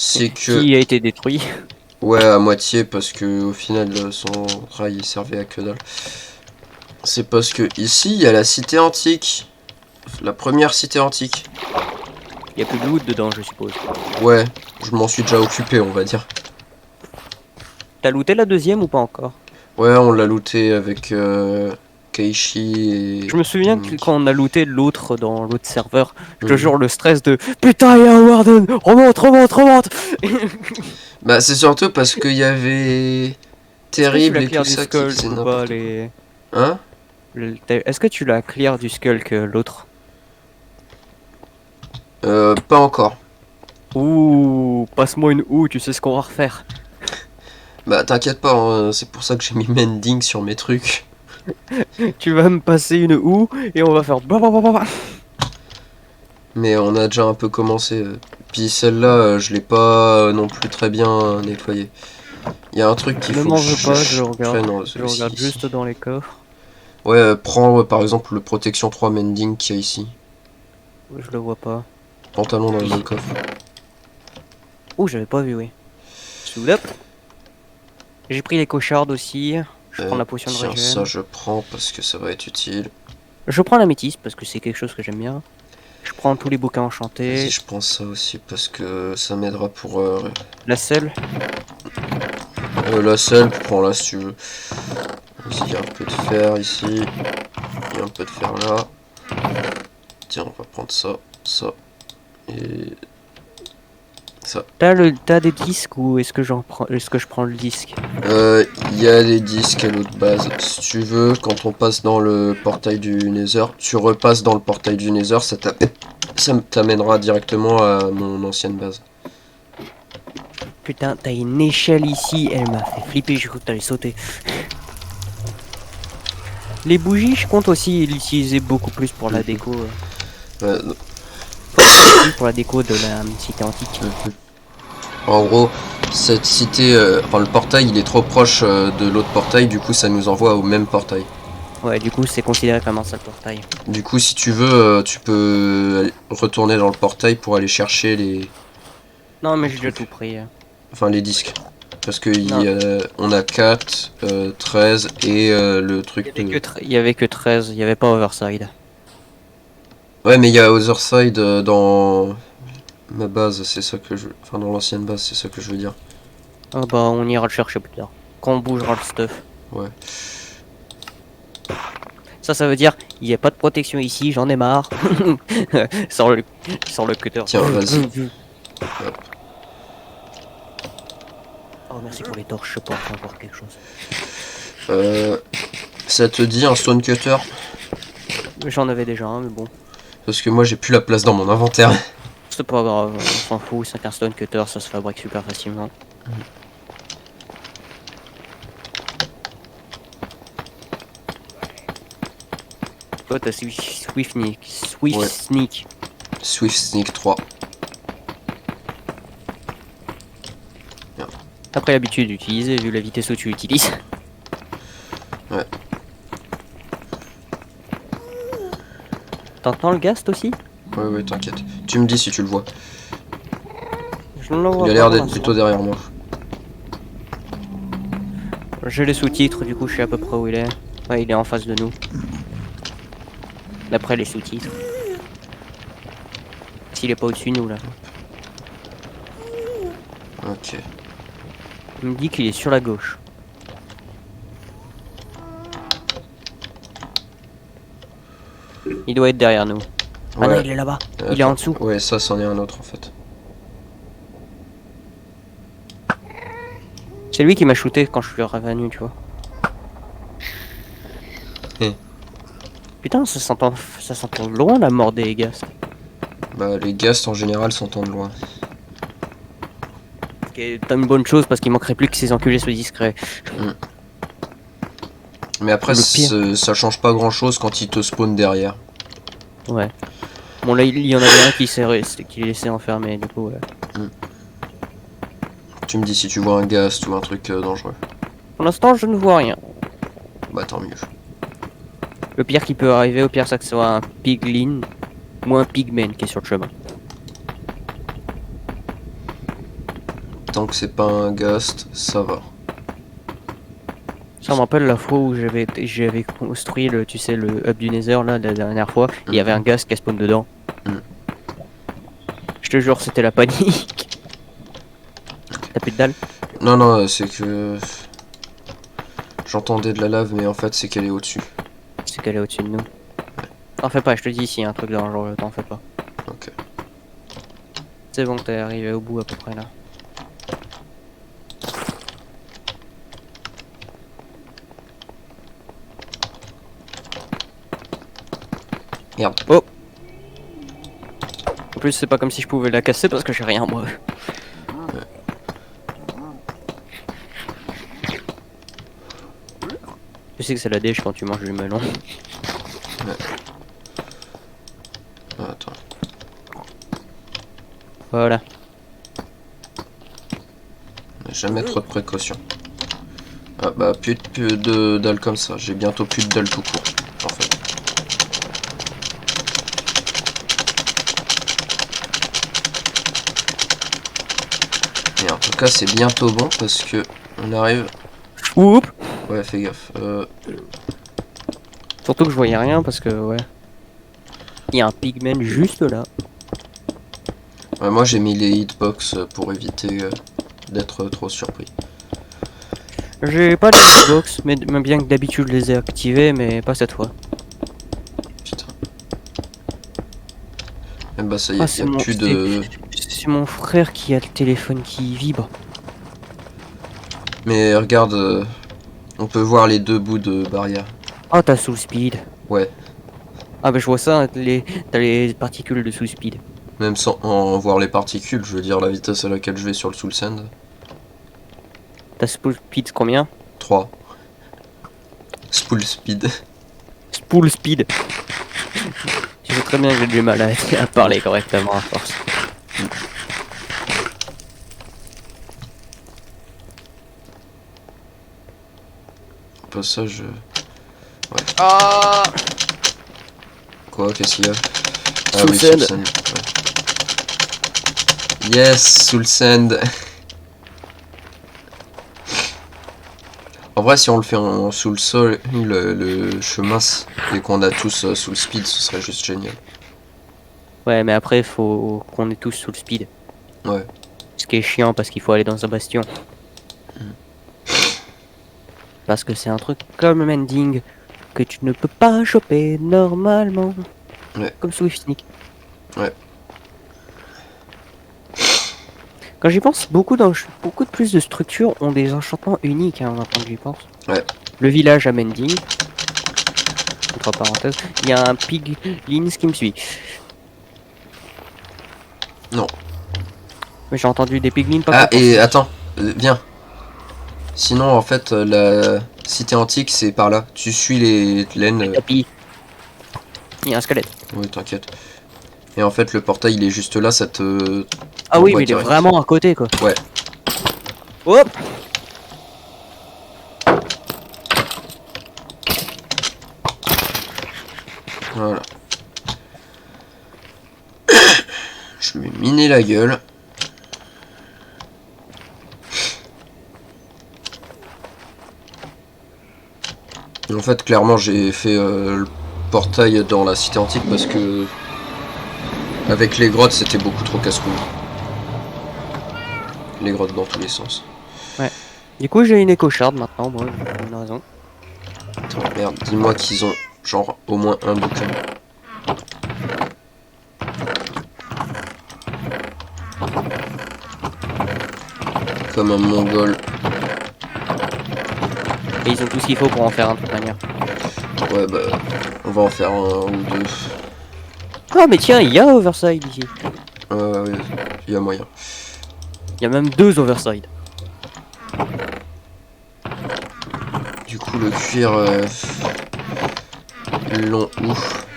c'est que... Qui a été détruit. Ouais, à moitié, parce que au final, son rail il servait à que dalle. C'est parce que ici, il y a la cité antique. La première cité antique. Il y a plus de loot dedans, je suppose. Ouais, je m'en suis déjà occupé, on va dire. T'as looté la deuxième ou pas encore? Ouais, on l'a looté avec Keishi et... Je me souviens que quand on a looté l'autre dans l'autre serveur, je te Mhm. jure le stress de putain, il y a un Warden, remonte. Bah, c'est surtout parce qu'il y avait... Terrible et tout ça qui faisait n'importe quoi. Hein? Est-ce que tu l'as clear du skull que l'autre? Pas encore. Ouh, passe-moi une tu sais ce qu'on va refaire. Bah, t'inquiète pas, hein, c'est pour ça que j'ai mis mending sur mes trucs. Tu vas me passer une et on va faire blablabla. Mais on a déjà un peu commencé. Puis celle-là, je l'ai pas non plus très bien nettoyée. Il y a un truc qu'il Ne faut m'en que veux pas, je je regarde. prenne Je regarde juste dans les coffres. Ouais, prends par exemple le protection 3 mending qu'il y a ici. Je le vois pas. Pantalon dans le coffre. Oh, j'avais pas vu, oui. Soude up. J'ai pris les cochardes aussi. Je prends la potion de Tiens, régène. ça je prends parce que ça va être utile. Je prends la métisse parce que c'est quelque chose que j'aime bien. Je prends tous les bouquins enchantés. Vas-y, je prends ça aussi parce que ça m'aidera pour... La selle. la selle, prends-la si tu veux. Vas-y, il y a un peu de fer ici. Il y a un peu de fer là. Tiens, on va prendre ça, ça. Et... ça. T'as des disques ou est-ce que je prends le disque? Il y a des disques à l'autre base. Si tu veux, quand on passe dans le portail du Nether, tu repasses dans le portail du Nether, ça t'amènera directement à mon ancienne base. Putain, t'as une échelle ici, elle m'a fait flipper, j'ai cru que t'allais sauter. Les bougies, je compte aussi l'utiliser beaucoup plus pour la déco. Pour la déco de la cité antique. En gros, cette cité, enfin le portail, il est trop proche de l'autre portail, du coup ça nous envoie au même portail. Ouais, du coup c'est considéré comme un seul portail. Du coup, si tu veux, tu peux retourner dans le portail pour aller chercher les... Non, mais j'ai déjà tout pris. Enfin, les disques. Parce que on a 4, 13 et le truc Il y avait que 13, il y avait pas Overside. Ouais, mais il y a Otherside dans ma base, c'est ça que je... Enfin, dans l'ancienne base, c'est ça que je veux dire. Ah bah, on ira le chercher plus tard. Quand on bougera le stuff. Ouais. Ça veut dire, il n'y a pas de protection ici, j'en ai marre. Sans le cutter. Tiens, vas-y. Oh, merci pour les torches, je peux encore voir quelque chose. Ça te dit un stone cutter? J'en avais déjà un, mais bon. Parce que moi, j'ai plus la place dans mon inventaire. C'est pas grave, on s'en fout, c'est qu'un stone cutter, ça se fabrique super facilement. Toi, t'as Swift Sneak. Swift Sneak 3. Après l'habitude d'utiliser, vu la vitesse où tu l'utilises. Ouais. T'entends le ghast aussi? Ouais, t'inquiète. Tu me dis si tu le vois. Je ne le vois Il a l'air d'être plutôt derrière moi. J'ai les sous-titres, du coup je sais à peu près où il est. Ouais, il est en face de nous. D'après les sous-titres. S'il est pas au-dessus de nous là. Ok. Il me dit qu'il est sur la gauche. Il doit être derrière nous. Ah non, il est là-bas. Il est en dessous. Ouais, ça, c'en est un autre en fait. C'est lui qui m'a shooté quand je suis revenu, tu vois. Putain, ça s'entend loin la mort des ghasts. Bah, les ghasts en général s'entendent loin. T'as une bonne chose parce qu'il manquerait plus que ces enculés soient discrets. Mais après, ça change pas grand chose quand ils te spawnent derrière. Ouais. Bon, là, il y en avait un qui est laissé enfermer, du coup, ouais. Tu me dis si tu vois un ghast ou un truc dangereux. Pour l'instant, je ne vois rien. Bah, tant mieux. Le pire qui peut arriver, au pire, c'est que ce soit un piglin ou un pigman qui est sur le chemin. Tant que c'est pas un ghost, ça va. Ça me rappelle la fois où j'avais construit le, tu sais, le hub du Nether là, la dernière fois. Il y avait un gaz qui a spawn dedans. Je te jure, c'était la panique. T'as plus de dalle? Non, non, c'est que... J'entendais de la lave, mais en fait, c'est qu'elle est au-dessus. C'est qu'elle est au-dessus de nous. T'en fais pas, je te dis, s'il y a un truc dangereux, t'en fais pas. Ok. C'est bon, t'es arrivé au bout à peu près là. Merde. Oh! En plus, c'est pas comme si je pouvais la casser parce que j'ai rien moi. Tu sais que c'est la dèche quand tu manges du melon. Ah, attends. Voilà. Jamais trop de précautions. Ah bah plus de dalles comme ça. J'ai bientôt plus de dalles tout court. En fait. Et en tout cas c'est bientôt bon parce que on arrive. Oups! Ouais fais gaffe. Surtout que je voyais rien parce que ouais. Il y a un pigman juste là. Ouais, moi j'ai mis les hitbox pour éviter d'être trop surpris. J'ai pas de hitbox, mais bien que d'habitude je les ai activés, mais pas cette fois. Putain. Et bah ça y est, Ah, y a plus de... C'est mon frère qui a le téléphone qui vibre. Mais regarde, on peut voir les deux bouts de barrière. Ah, t'as sous speed. Ouais. Ah bah je vois ça, t'as les particules de sous speed. Même sans en voir les particules, je veux dire la vitesse à laquelle je vais sur le Soul Sand. T'as spool speed combien? 3. Spool speed. Spool speed. Tu sais très bien que j'ai du mal à parler correctement à force. Au passage... Ouais. Ah, Quoi, qu'est-ce qu'il y a? Ah Soul oui, Sand. Soul Sand. Ouais. Yes, Soul Sand. En vrai, si on le fait en sous le sol, le chemin, et qu'on a tous sous le speed, ce serait juste génial. Ouais, mais après, faut qu'on ait tous sous le speed. Ouais. Ce qui est chiant parce qu'il faut aller dans un bastion. Parce que c'est un truc comme Mending que tu ne peux pas choper normalement. Ouais. Comme Swiftnick. Ouais. Quand j'y pense, beaucoup de plus de structures ont des enchantements uniques, hein, quand j'y pense. Ouais. Le village à Mending. Entre parenthèses, il y a un piglins qui me suit. Non. Mais j'ai entendu des piglins pas Ah, contents. et attends, viens. Sinon, en fait, la cité antique, c'est par là. Tu suis les laines. Tapis. Il y a un squelette. Oui, t'inquiète. Et en fait, le portail, il est juste là, ça te... Ah oui, mais il est direct. vraiment à côté, quoi. Ouais. Hop! Voilà. Je lui ai miné la gueule. Et en fait, clairement, j'ai fait le portail dans la cité antique parce que... Avec les grottes, c'était beaucoup trop casse-couille. Les grottes dans tous les sens. Ouais. Du coup, j'ai une écocharde maintenant, moi, pour une raison. Attends, merde, dis-moi qu'ils ont genre au moins un bouquin. Comme un mongol. Et ils ont tout ce qu'il faut pour en faire un de toute manière. Ouais, bah, on va en faire un ou deux. Ah, mais tiens, il y a Overside ici. Ouais, il y a moyen. Il y a même 2 Overside. Du coup, le cuir long ouf.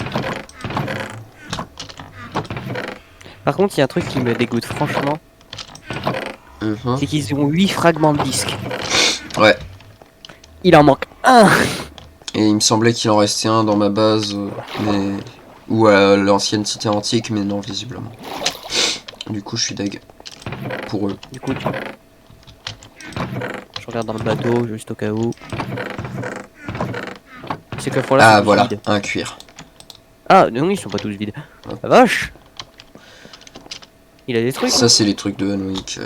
Par contre, il y a un truc qui me dégoûte franchement, c'est qu'ils ont 8 fragments de disque. Ouais. Il en manque un. Et il me semblait qu'il en restait un dans ma base, mais... Ou à l'ancienne cité antique, mais non, visiblement. Du coup, je suis deg. Pour eux. Du coup, Je regarde dans le bateau, juste au cas où. C'est que fois là, Ah c'est voilà, vide. un cuir. Ah non, ils sont pas tous vides. Ouais. La vache! Il a des trucs. Ça c'est les trucs de Henwick.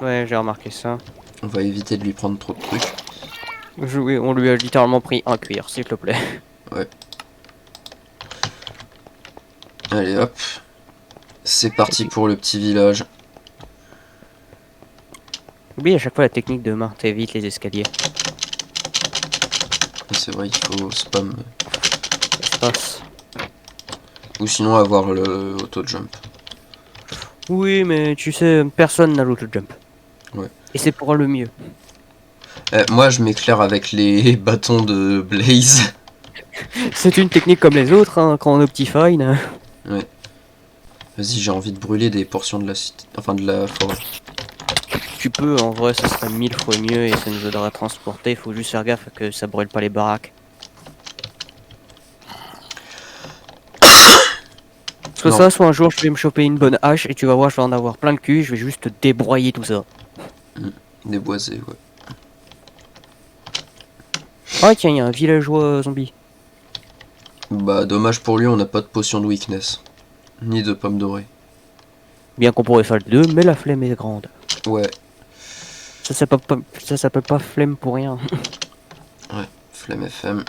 Ouais, j'ai remarqué ça. On va éviter de lui prendre trop de trucs. Oui, on lui a littéralement pris un cuir, s'il te plaît. Ouais. Allez hop. C'est parti pour le petit village. Oublie à chaque fois la technique de main, t'évites les escaliers. C'est vrai, il faut spam. Espace. Ou sinon avoir le auto-jump. Oui, mais tu sais, personne n'a l'auto-jump. Ouais. Et c'est pour le mieux. Moi je m'éclaire avec les bâtons de Blaze. C'est une technique comme les autres, hein, quand on optifine. Ouais. Vas-y, j'ai envie de brûler des portions de la cité. Enfin de la forêt. Tu peux, en vrai, ça serait 1000 fois mieux et ça nous aidera à transporter. Il faut juste faire gaffe que ça brûle pas les baraques. Soit Non. ça, soit un jour je vais me choper une bonne hache et tu vas voir, je vais en avoir plein le cul. Je vais juste débrayer tout ça. Déboisé, ouais. Ah, tiens, il y a un villageois zombie. Bah dommage pour lui, on n'a pas de potion de weakness. Ni de pommes dorées. Bien qu'on pourrait faire le 2, mais la flemme est grande. Ouais, Ça s'appelle pas flemme pour rien. ouais. Flemme FM.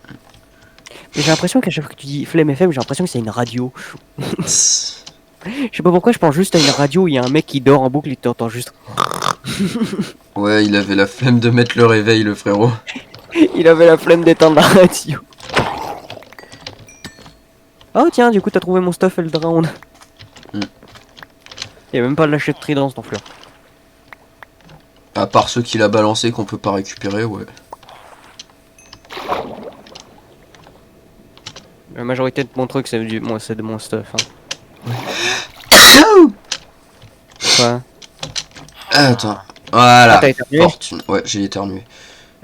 Mais j'ai l'impression qu'à chaque fois que tu dis flemme FM, j'ai l'impression que c'est une radio. Tss. Je sais pas pourquoi, je pense juste à une radio où il y a un mec qui dort en boucle et t'entends juste. Ouais, il avait la flemme de mettre le réveil, le frérot. Il avait la flemme d'éteindre la radio. Oh tiens, du coup t'as trouvé mon stuff Eldrown. Y'a même pas de lâcher de trident dans fleur. À part ceux qu'il a balancé qu'on peut pas récupérer, ouais. La majorité de mon truc c'est de mon stuff. Hein. Quoi? Ah, attends. Voilà. Ah, t'as éternué? Fortune. Ouais, j'ai éternué.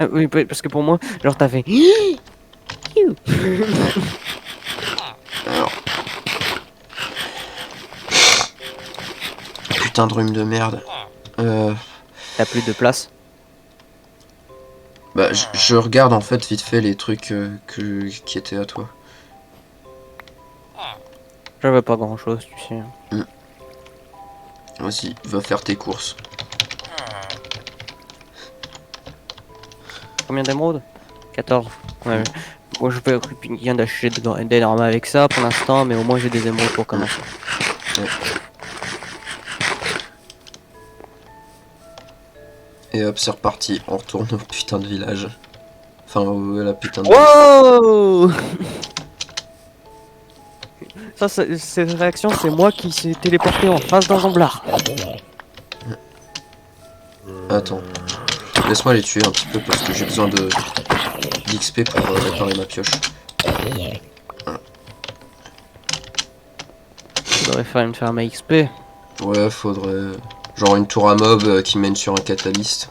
Ah, oui, parce que pour moi, genre t'as fait. Alors. Putain de rhume de merde. T'as plus de place? Bah, je regarde en fait vite fait les trucs qui étaient à toi. J'avais pas grand chose, tu sais. Vas-y, va faire tes courses. Combien d'émeraudes? 14. Ouais. Moi je vais rien d'acheter d'énormes avec ça pour l'instant, mais au moins j'ai des émeraudes pour commencer. Ouais. Et hop, c'est reparti. On retourne au putain de village. Enfin, à la putain de... Wow. Ça, cette réaction, c'est moi qui s'est téléporté en face d'un jamblard. Attends. Laisse-moi les tuer un petit peu parce que j'ai besoin de d'XP pour réparer ma pioche. Voilà. Faudrait faire une ferme à XP. Ouais, faudrait... Genre une tour à mob qui mène sur un catalyste.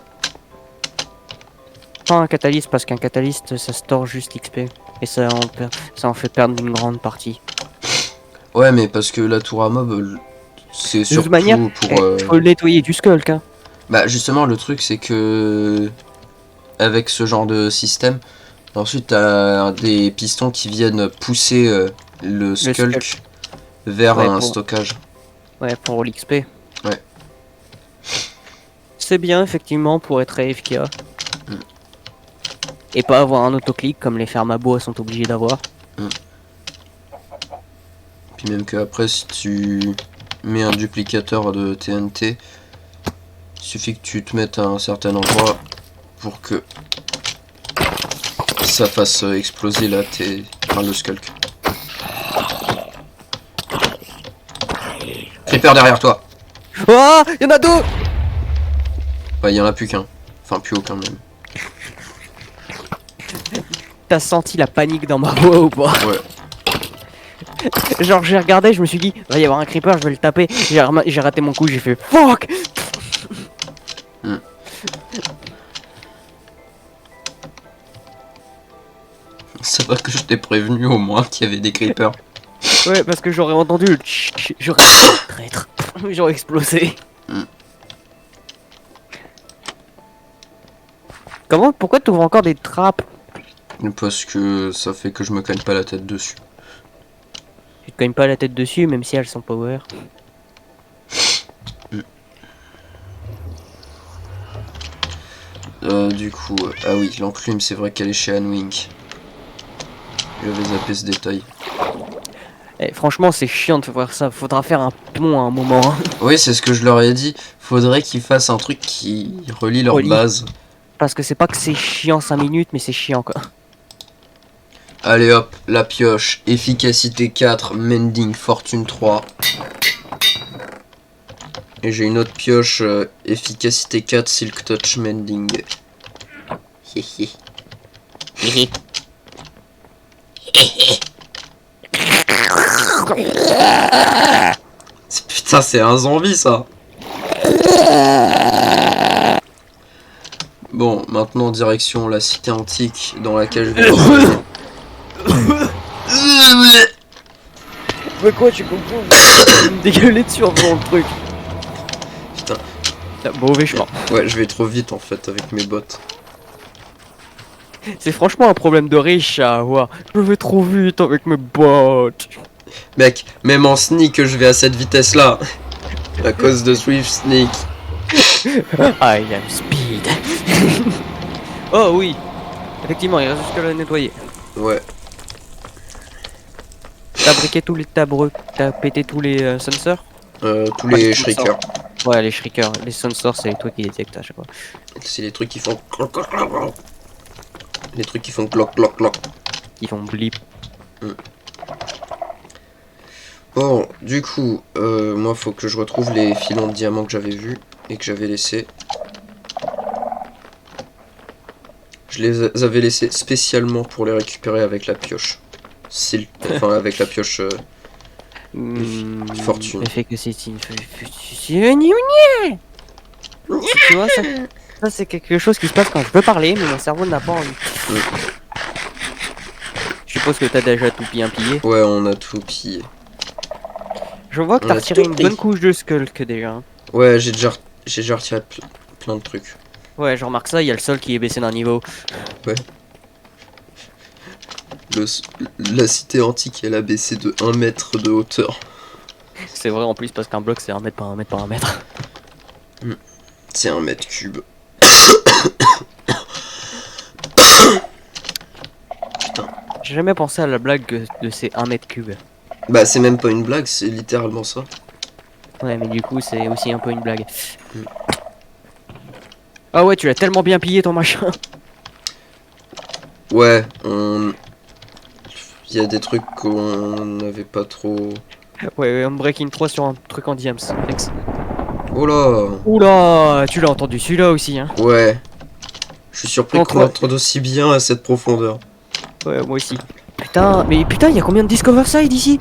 Pas un catalyste, parce qu'un catalyste, ça store juste XP. Et ça en fait perdre une grande partie. Ouais, mais parce que la tour à mob, c'est De surtout toute manière, pour... faut nettoyer du skulk, hein. Bah justement, le truc c'est que... Avec ce genre de système, ensuite t'as des pistons qui viennent pousser le skulk vers Ouais, un pour- stockage. Ouais, pour l'XP. Ouais. C'est bien, effectivement, pour être AFK. Et pas avoir un autoclic comme les fermes à bois sont obligés d'avoir. Puis même que après, si tu mets un duplicateur de TNT, il suffit que tu te mettes à un certain endroit pour que ça fasse exploser là le skulk. Creeper derrière toi. Oh, y'en a deux. Bah il y en a plus qu'un. Enfin plus aucun même. T'as senti la panique dans ma voix ou pas? Ouais. Genre j'ai regardé, je me suis dit, va y avoir un creeper, je vais le taper. J'ai raté mon coup, j'ai fait fuck. Ça va que je t'ai prévenu au moins qu'il y avait des creepers. Ouais, parce que j'aurais entendu le j'aurais traître. J'aurais explosé. Pourquoi tu ouvres encore des trappes? Parce que ça fait que je me cogne pas la tête dessus. Tu te cognes pas la tête dessus, même si elles sont power. Du coup, ah oui, l'enclume, c'est vrai qu'elle est chez Anwink. J'avais zappé ce détail. Eh, franchement, c'est chiant de voir ça. Faudra faire un pont à un moment. Hein. Oui, c'est ce que je leur ai dit. Faudrait qu'ils fassent un truc qui relie leur base. Parce que c'est pas que c'est chiant 5 minutes, mais c'est chiant quoi. Allez hop, la pioche. Efficacité 4, Mending, Fortune 3. Et j'ai une autre pioche, efficacité 4, Silk Touch, Mending. Putain, c'est un zombie ça. Bon, maintenant direction la cité antique dans laquelle je vais travailler. Mais quoi, tu comprends? Je vais me dégueuler dessus en faisant le truc. Putain. Mauvais chemin. Ouais, je vais trop vite en fait avec mes bottes. C'est franchement un problème de riche à avoir. Je vais trop vite avec mes bottes. Mec, même en sneak, je vais à cette vitesse là. À cause de Swift Sneak. I am speed. Oh oui. Effectivement, il reste juste qu'à la nettoyer. Ouais. T'as briqué tous les t'as pété tous les sensors? Tous les shriekers. Ouais, les shriekers. Les sensors, c'est toi qui détectes à chaque fois. C'est les trucs qui font... Les trucs qui font cloc cloc cloc. Ils font blip. Bon, du coup, moi faut que je retrouve les filons de diamants que j'avais vus et que j'avais laissés. Je les avais laissés spécialement pour les récupérer avec la pioche. Enfin, avec la pioche fortune. Le fait que c'est une... Tu vois, ça c'est quelque chose qui se passe quand je veux parler, mais mon cerveau n'a pas envie. Je suppose que t'as déjà tout bien pillé. Ouais, on a tout pillé. Je vois que t'as retiré une bonne couche de skulk déjà. Ouais, j'ai déjà retiré plein de trucs. Ouais, je remarque ça, il y a le sol qui est baissé d'un niveau. Ouais. La cité antique, elle a baissé de 1 mètre de hauteur. C'est vrai en plus parce qu'un bloc c'est 1 mètre par 1 mètre par 1 mètre. C'est 1 mètre cube. Putain. J'ai jamais pensé à la blague de ces 1 mètre cube. Bah c'est même pas une blague, c'est littéralement ça. Ouais mais du coup c'est aussi un peu une blague. Ah ouais, tu l'as tellement bien pillé ton machin. Ouais, il y a des trucs qu'on n'avait pas trop... Ouais, Unbreaking 3 sur un truc en diams. Oh là. Oula, tu l'as entendu celui-là aussi hein. Ouais. Je suis surpris qu'on entende aussi bien à cette profondeur. Ouais, moi aussi. Putain, mais putain, il y a combien de Discover Side ici?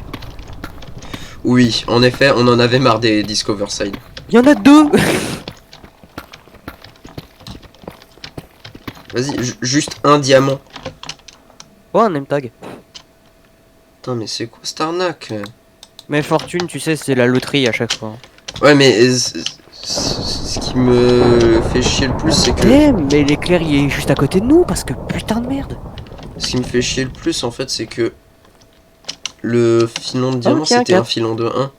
Oui, en effet, on en avait marre des Discover Side. Il y en a 2. Vas-y, juste un diamant. Oh, un name tag. Putain, mais c'est quoi cette arnaque? Mais fortune, tu sais, c'est la loterie à chaque fois. Ouais, mais ce qui me fait chier le plus, c'est que... Eh, mais l'éclair, il est juste à côté de nous, parce que putain de merde. Ce qui me fait chier le plus, en fait, c'est que... Le filon de diamant, c'était un filon de 1.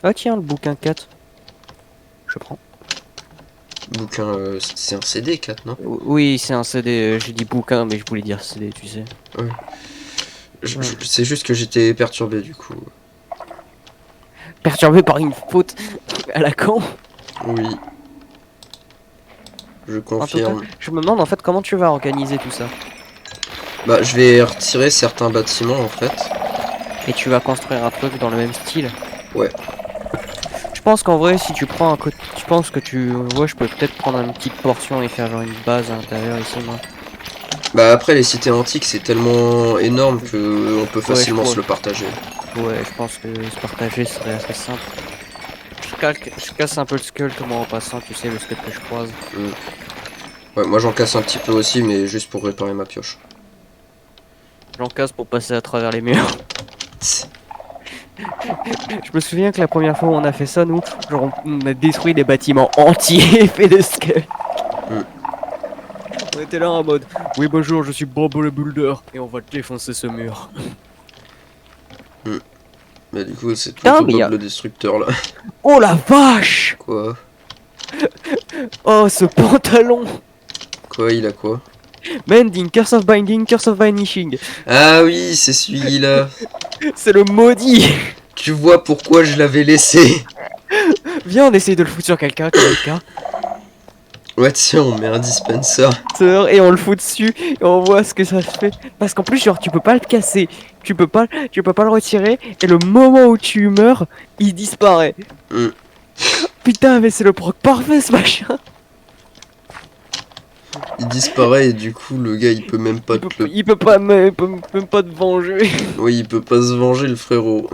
Ah tiens, le bouquin 4. Je prends. Bouquin, c'est un CD 4, non? Oui, c'est un CD, j'ai dit bouquin, mais je voulais dire CD, tu sais. Ouais. C'est juste que j'étais perturbé, du coup. Perturbé par une faute à la con. Oui. Je confirme. En tout cas, je me demande en fait comment tu vas organiser tout ça. Bah, je vais retirer certains bâtiments, en fait. Et tu vas construire un truc dans le même style. Ouais. Je pense qu'en vrai, si tu prends un côté... Je pense que tu... Ouais, je peux peut-être prendre une petite portion et faire genre une base à l'intérieur ici, moi. Bah après, les cités antiques, c'est tellement énorme que on peut facilement se le partager. Ouais, je pense que se partager serait assez simple. Je casse un peu le sculk moi en passant, tu sais, le sculk que je croise. Ouais, moi j'en casse un petit peu aussi, mais juste pour réparer ma pioche. J'en casse pour passer à travers les murs. Je me souviens que la première fois où on a fait ça, nous, genre on a détruit des bâtiments entiers faits de skulk. On était là en mode, oui bonjour, je suis Bobo le Boulder, et on va défoncer ce mur. Bah du coup c'est Putain, plutôt mais Bob le destructeur là. Oh la vache! Quoi? Oh ce pantalon! Quoi, il a quoi? Mending, Curse of Binding, Curse of Vanishing. Ah oui, c'est celui-là. C'est le maudit! Tu vois pourquoi je l'avais laissé? Viens, on essaye de le foutre sur quelqu'un, quelqu'un. Ouais, tiens, on met un dispenser. Et on le fout dessus, et on voit ce que ça fait. Parce qu'en plus, genre, tu peux pas le casser. Tu peux pas le retirer, et le moment où tu meurs, il disparaît. Mm. Putain, mais c'est le proc parfait ce machin! Il disparaît et du coup le gars il peut même pas te le... Il peut même pas te venger. Oui, il peut pas se venger le frérot.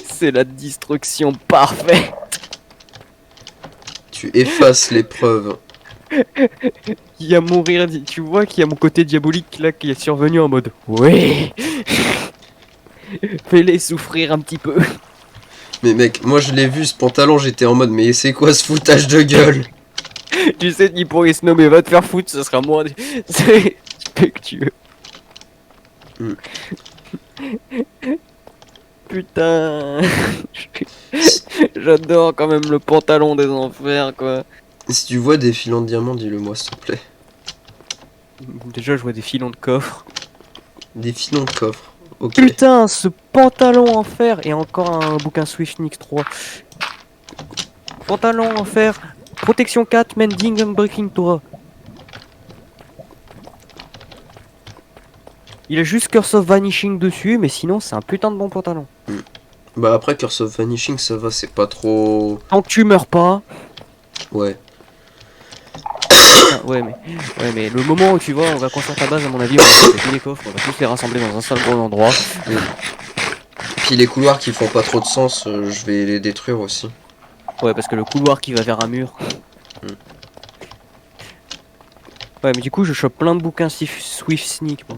C'est la destruction parfaite. Tu effaces l'épreuve. Il y a mourir, tu vois qu'il y a mon côté diabolique là qui est survenu en mode oui. Fais-les souffrir un petit peu. Mais mec, moi je l'ai vu ce pantalon, j'étais en mode mais c'est quoi ce foutage de gueule? Tu sais, il pourrait se nommer va te faire foutre, ce sera moins respectueux. Mm. Putain. J'adore quand même le pantalon des enfers quoi. Si tu vois des filons de diamants, dis-le moi s'il te plaît. Déjà je vois des filons de coffre. Des filons de coffre. Ok. Putain, ce pantalon en fer et encore un bouquin Swiftnix 3. Pantalon en fer, protection 4, mending and breaking 3. Il a juste Curse of Vanishing dessus, mais sinon c'est un putain de bon pantalon. Bah après Curse of Vanishing ça va, c'est pas trop... Tant que tu meurs pas. Ouais. Ah, ouais mais le moment où tu vois, on va construire ta base à mon avis, on va faire tous les coffres, on va tous les rassembler dans un seul bon endroit. Puis les couloirs qui font pas trop de sens, je vais les détruire aussi. Ouais, parce que le couloir qui va vers un mur. Ouais, mais du coup, je chope plein de bouquins Swift Sneak, moi.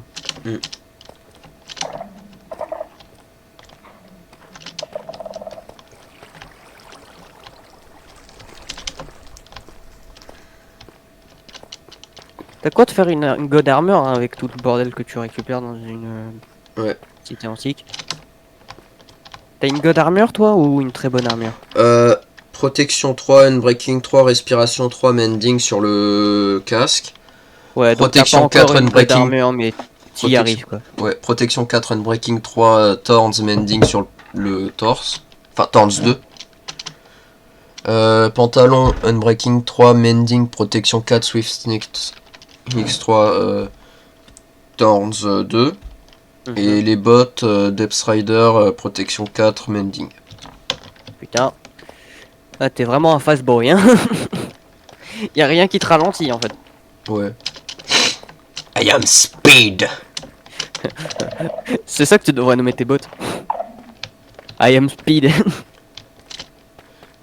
T'as quoi de faire une God Armor hein, avec tout le bordel que tu récupères dans une cité antique? T'as une God Armor toi ou une très bonne armure? Protection 3, Unbreaking 3, Respiration 3, Mending sur le casque. Ouais, Protection donc t'as pas encore 4, une God Unbreaking. Armor, mais t'y arrives quoi. Ouais, Protection 4, Unbreaking 3, Thorns, Mending sur le torse. Enfin, Thorns 2. Pantalon, Unbreaking 3, Mending, Protection 4, Swift Sneak X3, Thorns 2. Et les bottes, Depth Rider, Protection 4, Mending. Putain. Ah, t'es vraiment un fast boy, hein. Y'a rien qui te ralentit en fait. Ouais. I am speed. C'est ça que tu devrais nommer tes bottes. I am speed.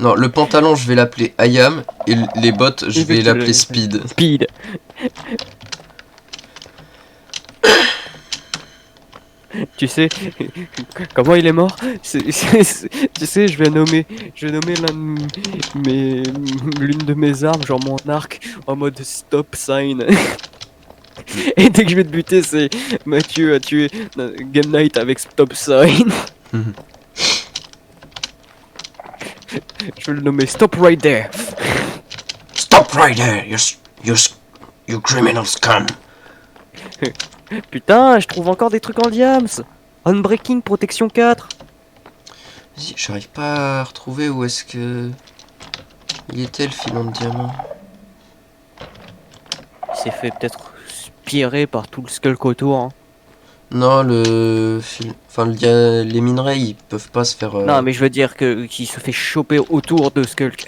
Non, le pantalon, je vais l'appeler I am. Et les bottes, je vais l'appeler Speed. Speed. Tu sais comment il est mort? Tu sais, je vais nommer l'une de mes armes, genre mon arc, en mode stop sign. Et dès que je vais te buter, c'est Mathieu a tué Game Night avec stop sign. Je vais le nommer Stop Right There. Stop right there, you criminal scum. Putain, je trouve encore des trucs en diams. Unbreaking, protection 4. Vas-y, j'arrive pas à retrouver où est-ce que... Il était le filon de diamant. Il s'est fait peut-être spirer par tout le skulk autour. Hein. Non, les minerais, ils peuvent pas se faire... Non, mais je veux dire qu'il se fait choper autour de Skulk.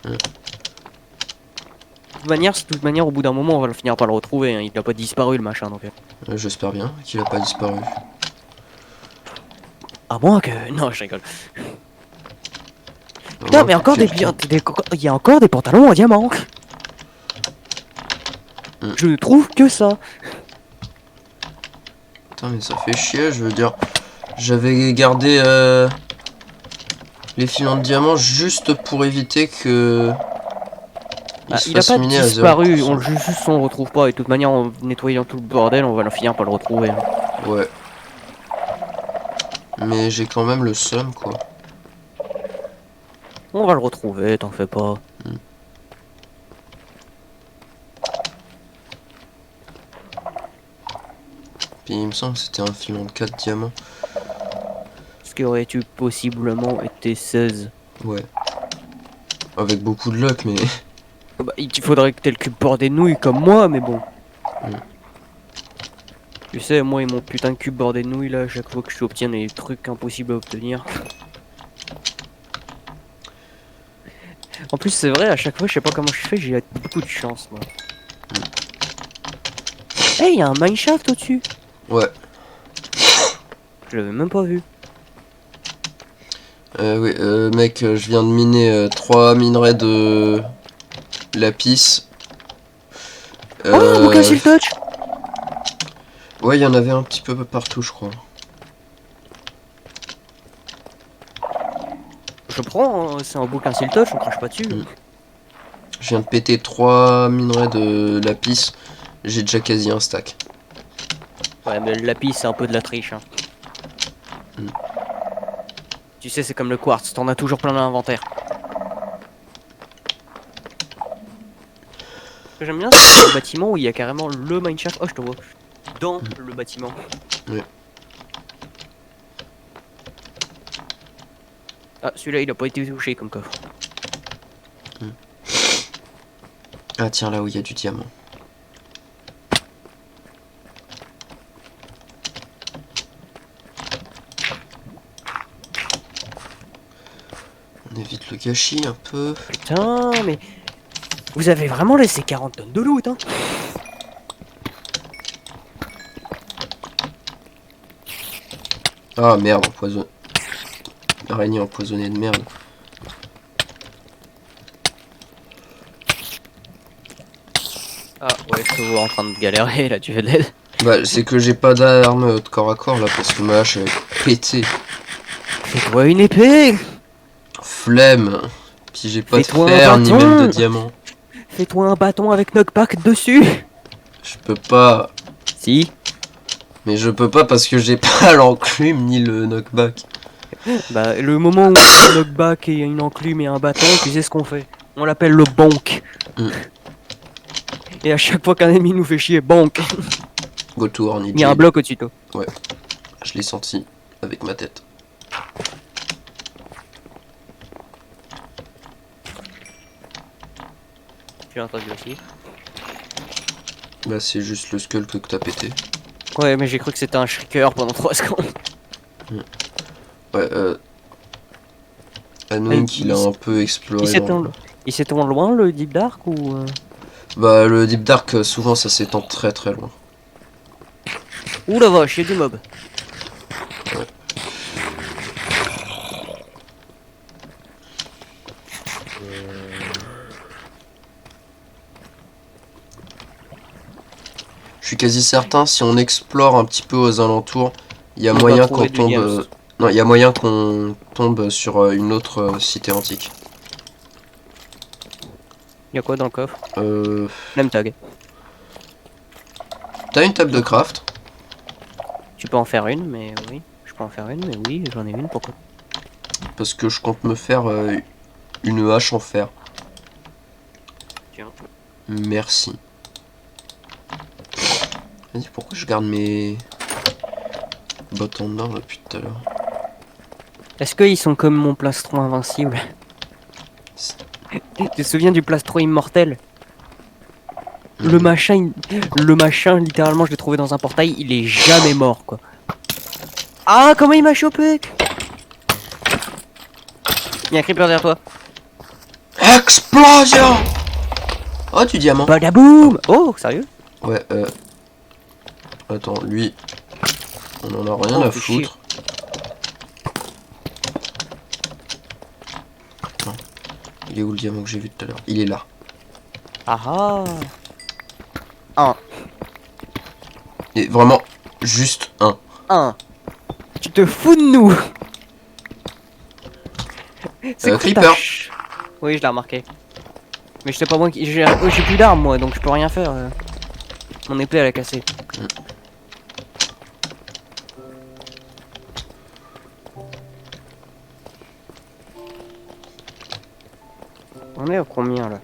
De toute manière, au bout d'un moment, on va finir par le retrouver. Hein. Il n'a pas disparu, le machin. Donc. J'espère bien qu'il a pas disparu. À moins que... Non, je rigole. Putain, mais encore il y a encore des pantalons en diamant. Je ne trouve que ça. Putain, mais ça fait chier, je veux dire... J'avais gardé les filons de diamant juste pour éviter que... il se il a fasse pas miner à disparu, 0%. juste on le retrouve pas. Et de toute manière, en nettoyant tout le bordel, on va finir par le retrouver. Hein. Ouais. Mais j'ai quand même le seum, quoi. On va le retrouver, t'en fais pas. Puis il me semble que c'était un filon de 4 diamants. Ce qui aurait-tu possiblement été 16. Ouais. Avec beaucoup de luck, mais... Bah, il faudrait que t'aies le cul bordé de nouilles comme moi, mais bon. Tu sais, moi et mon putain de cul bordé de nouilles là, à chaque fois que je obtiens des trucs impossibles à obtenir. En plus, c'est vrai, à chaque fois, je sais pas comment je fais, j'ai beaucoup de chance, moi. Hey, y a un mineshaft au-dessus. Ouais. Je l'avais même pas vu. Oui, mec, je viens de miner 3 minerais de lapis. Oh, un bouquin Seal Touch. Ouais, il y en avait un petit peu partout, je crois. Je prends, hein, c'est un bouquin Seal Touch, on crache pas dessus. Je viens de péter 3 minerais de lapis. J'ai déjà quasi un stack. Ouais, mais le lapis, c'est un peu de la triche. Hein. Tu sais, c'est comme le quartz, t'en as toujours plein dans l'inventaire. Ce que j'aime bien, c'est le bâtiment où il y a carrément le mineshaft. Oh, je te vois. Dans le bâtiment. Ouais. Ah, celui-là, il a pas été touché comme coffre. Ah tiens, là où il y a du diamant. On évite le gâchis un peu. Putain, mais... Vous avez vraiment laissé 40 tonnes de loot, hein. Ah merde, empoisonné. Araignée empoisonnée de merde. Ah, ouais, je te vois en train de galérer, là, tu veux de l'aide. Bah, c'est que j'ai pas d'arme de corps à corps là parce que ma hache elle est pétée. Fais-toi une épée. Flemme. Puis j'ai pas de Fais-toi un fer ni bâton. même de diamant. Fais-toi un bâton avec knockback dessus. Je peux pas. Si. Mais je peux pas parce que j'ai pas l'enclume ni le knockback. Bah, le moment où on a un knockback et une enclume et un bâton, tu sais ce qu'on fait. On l'appelle le bonk. Et à chaque fois qu'un ennemi nous fait chier, bonk. Go to Horny Il y a un bloc au-dessus de toi. Ouais. Je l'ai senti avec ma tête. Tu l'as entendu aussi. Bah c'est juste le skull que t'as pété. Ouais, mais j'ai cru que c'était un shrieker pendant 3 secondes. Ouais, Anouk il a un peu exploré. Il s'étend loin le Deep Dark ou... Bah le Deep Dark souvent ça s'étend très très loin. Ouh la vache, il y a du mob. Ouais. Je suis quasi certain si on explore un petit peu aux alentours, il y a moyen qu'on tombe. Non, il y a moyen qu'on tombe sur une autre cité antique. Y'a quoi dans le coffre? Euh... Name tag. T'as une table de craft? Tu peux en faire une, mais oui. Je peux en faire une, mais oui, j'en ai une, pourquoi? Parce que je compte me faire une hache en fer. Tiens. Merci. Vas-y, pourquoi je garde mes bâtons de nord depuis tout à l'heure? Est-ce qu'ils sont comme mon plastron invincible? Tu te souviens du plastron immortel? Le machin, littéralement, je l'ai trouvé dans un portail, il est jamais mort, quoi. Ah, comment il m'a chopé? Il y a un creeper derrière toi. Explosion! Oh, du diamant. Badaboum! Oh, sérieux? Ouais, attends, lui, on en a rien à foutre. Non. Il est où le diamant que j'ai vu tout à l'heure? Il est là. Ah ah! Un. Et vraiment, juste un. Un. Tu te fous de nous! C'est Creeper. Oui, je l'ai remarqué. Mais je sais pas moi qui. J'ai plus d'armes moi, donc je peux rien faire. Mon épée elle a cassé. On est à combien là?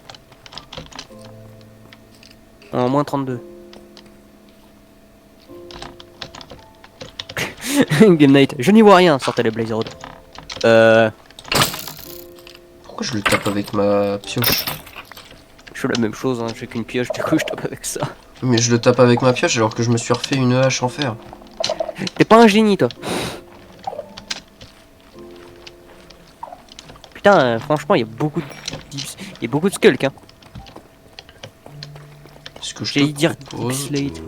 En moins 32. Game Night. Je n'y vois rien, sortez les Blaze Road. Pourquoi je le tape avec ma pioche? Je fais la même chose, hein. J'ai qu'une pioche, du coup je tape avec ça. Mais je le tape avec ma pioche alors que je me suis refait une hache en fer. T'es pas un génie toi. Putain, franchement, il y a beaucoup de skulks, hein. Ce que je J'ai te dire propose... Slate.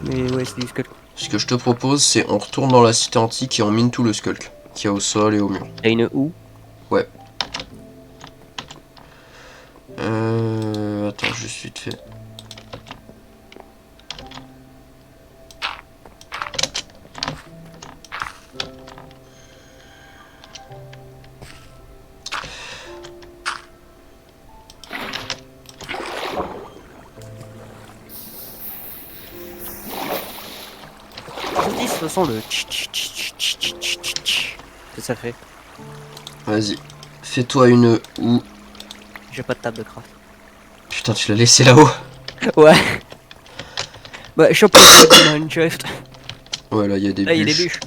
Mais ouais, c'est du skulk. Ce que je te propose, c'est on retourne dans la cité antique et on mine tout le skulk qu'il y a au sol et au mur. T'as une houe? Ouais. Attends, juste vite fait. Je dis, de toute façon, le que ça fait. Vas-y. Fais-toi une ou... J'ai pas de table de craft. Putain, tu l'as laissé là-haut. Ouais. Bah, chope le mineshaft. Ouais, là, il y a des Là, il y a des bûches. bûches.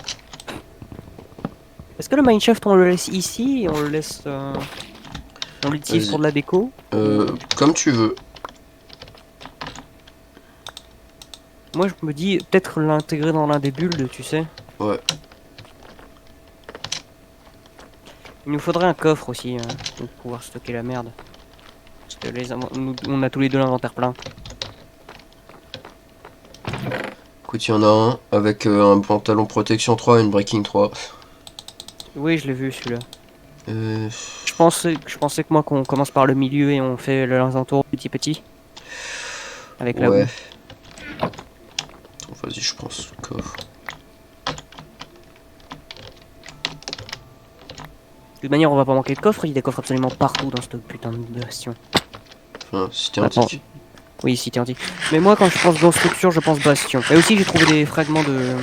Est-ce que le mineshaft, on le laisse ici et on le laisse... on l'utilise pour de la déco? Comme tu veux. Moi, je me dis, peut-être l'intégrer dans l'un des builds, tu sais. Ouais. Il nous faudrait un coffre aussi, pour pouvoir stocker la merde. Parce que on a tous les deux l'inventaire plein. Écoute, il y en a un avec un pantalon protection 3 et une breaking 3. Oui, je l'ai vu celui-là. Euh... Je pensais que moi qu'on commence par le milieu et on fait l'alentour petit. Avec la Ouais. houe. Attends, vas-y, je prends ce coffre. De toute manière, on va pas manquer de coffres, il y a des coffres absolument partout dans cette putain de bastion. Enfin, cité Attends. antique. Oui, cité antique. Mais moi, quand je pense construction, je pense bastion. Et aussi, j'ai trouvé des fragments de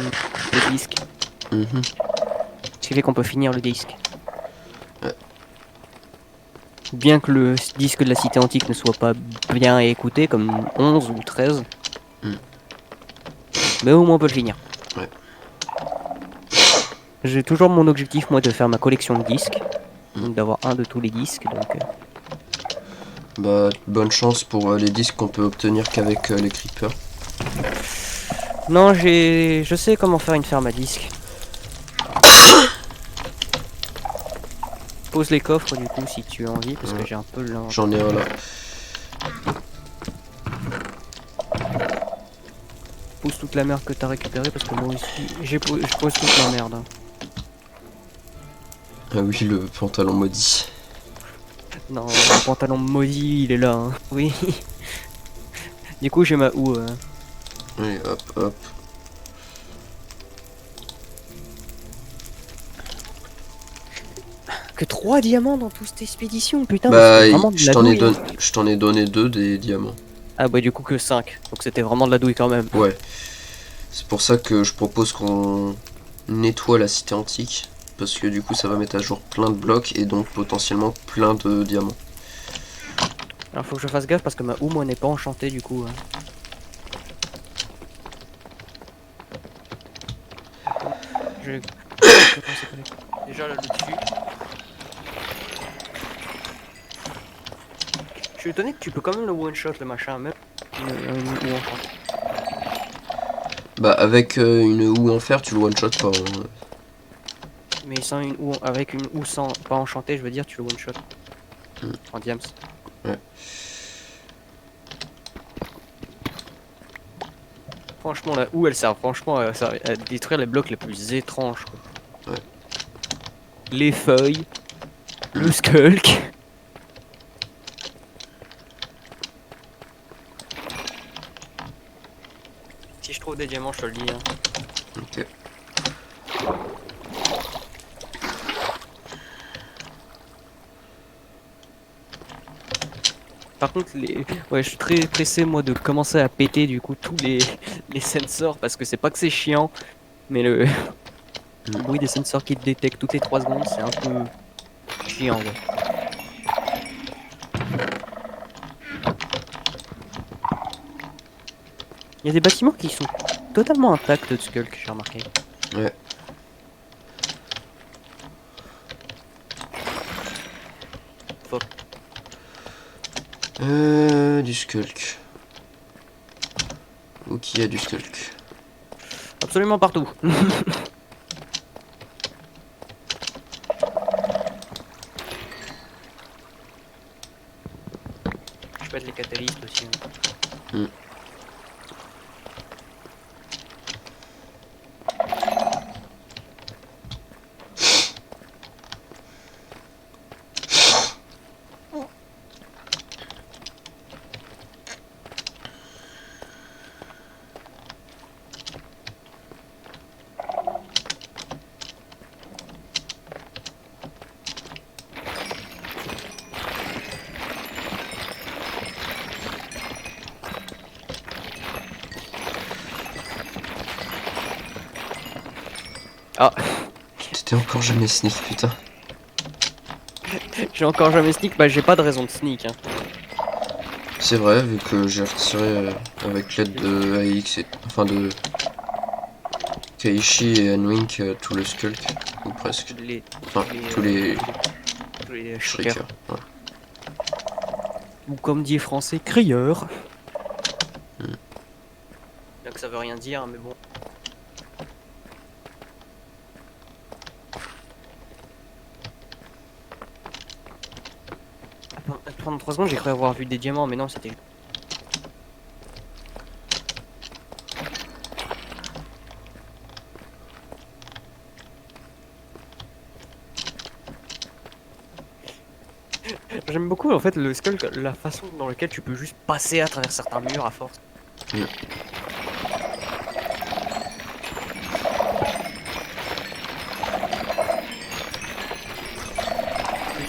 disques. Mhm. Ce qui fait qu'on peut finir le disque. Ouais. Bien que le disque de la cité antique ne soit pas bien écouté, comme 11 ou 13. Mais au moins on peut le finir. Ouais. J'ai toujours mon objectif, moi, de faire ma collection de disques. Donc d'avoir un de tous les disques, donc... Bah, bonne chance pour les disques qu'on peut obtenir qu'avec les creepers. Non, je sais comment faire une ferme à disques. Pose les coffres du coup si tu as envie, parce que j'ai un peu l'un. J'en ai un là. Pose toute la merde que t'as récupérée, parce que moi aussi, je pose toute la merde. Hein. Ah oui, le pantalon maudit. Non, le pantalon maudit, il est là. Hein. Oui. Du coup, j'ai ma houe. Allez, hop, hop. Que 3 diamants dans toute cette expédition, putain, Bah, mais vraiment de la douille, hein. je t'en ai donné 2 des diamants. Ah bah du coup que 5, donc c'était vraiment de la douille quand même. Ouais. C'est pour ça que je propose qu'on nettoie la cité antique. Parce que du coup, ça va mettre à jour plein de blocs et donc potentiellement plein de diamants. Alors faut que je fasse gaffe parce que ma houe, moi, n'est pas enchantée du coup. Je vais... Déjà là, le dessus. Je suis étonné que tu peux quand même le one shot le machin, même une houe enchantée. Bah, avec une houe en fer, tu le one shot pas. Hein. Mais sans une houe, avec une houe sans pas enchantée, je veux dire, tu le one shot. En diams. Ouais. Franchement, la houe elle sert franchement à détruire les blocs les plus étranges. Quoi. Ouais. Les feuilles, le skulk. Si je trouve des diamants, je te le dis. Hein. Ok. Par contre, ouais, je suis très pressé moi de commencer à péter du coup tous les sensors parce que c'est pas que c'est chiant, mais le bruit des sensors qui te détectent toutes les 3 secondes, c'est un peu chiant. Ouais. Il y a des bâtiments qui sont totalement intacts de Skulk, j'ai remarqué. Ouais. Fuck. Du Skulk. Où qu'il y a du Skulk? Absolument partout. Je peux être les catalystes aussi. Hein. Ah, T'étais encore jamais sneak, putain. j'ai encore jamais sneak, bah j'ai pas de raison de sneak. Hein. C'est vrai, vu que j'ai retiré avec l'aide de AX et enfin de Kaishi et Anwink tout le Skulk, ou presque. Enfin, tous les Shriekers. Ouais. Ou comme dit les français, crieur. Donc ça veut rien dire, mais bon. Pendant 3 secondes, j'ai cru avoir vu des diamants, mais non, c'était. J'aime beaucoup en fait le Skulk, la façon dans laquelle tu peux juste passer à travers certains murs à force.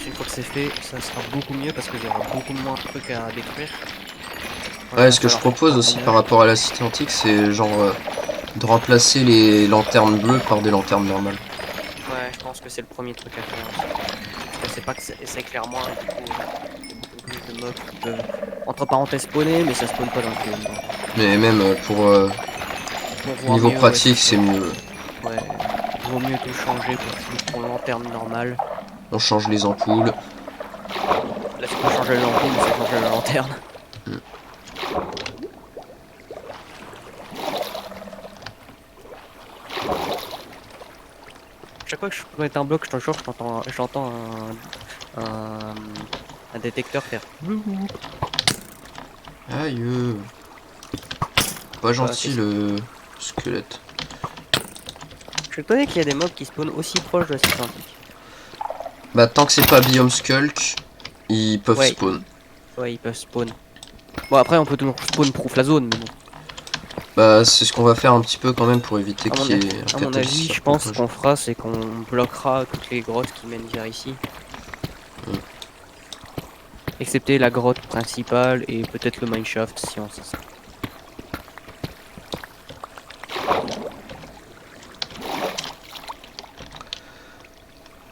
Une fois que c'est fait, ça sera beaucoup mieux parce que j'aurai beaucoup moins de trucs à détruire. Ouais, ce que je propose aussi par rapport à la cité antique, c'est genre de remplacer les lanternes bleues par des lanternes normales. Ouais, je pense que c'est le premier truc à faire. Parce que c'est pas que ça éclaire moins, du coup, il y a beaucoup plus de mobs qui peuvent, entre parenthèses, spawner, mais ça spawn pas dans le film. Donc. Mais même pour niveau mieux, pratique, ouais, c'est mieux. Ouais, vaut mieux tout changer pour lanterne normale. On change les ampoules. Là, c'est pas changer l'ampoule, mais c'est changer la lanterne. Chaque fois que je mets un bloc, je te jure, j'entends un détecteur faire. Aïe. Pas gentil le squelette. Je suis étonné qu'il y a des mobs qui spawnent aussi proche de la cité antique. Bah tant que c'est pas biome Skulk, ils peuvent spawn. Ouais, ils peuvent spawn. Bon après on peut toujours spawn proof la zone, mais bon. Bah c'est ce qu'on va faire un petit peu quand même pour éviter qu'il y ait un À mon avis, je pense qu'on fera, c'est qu'on bloquera toutes les grottes qui mènent vers ici. Excepté la grotte principale et peut-être le mineshaft si on sait ça.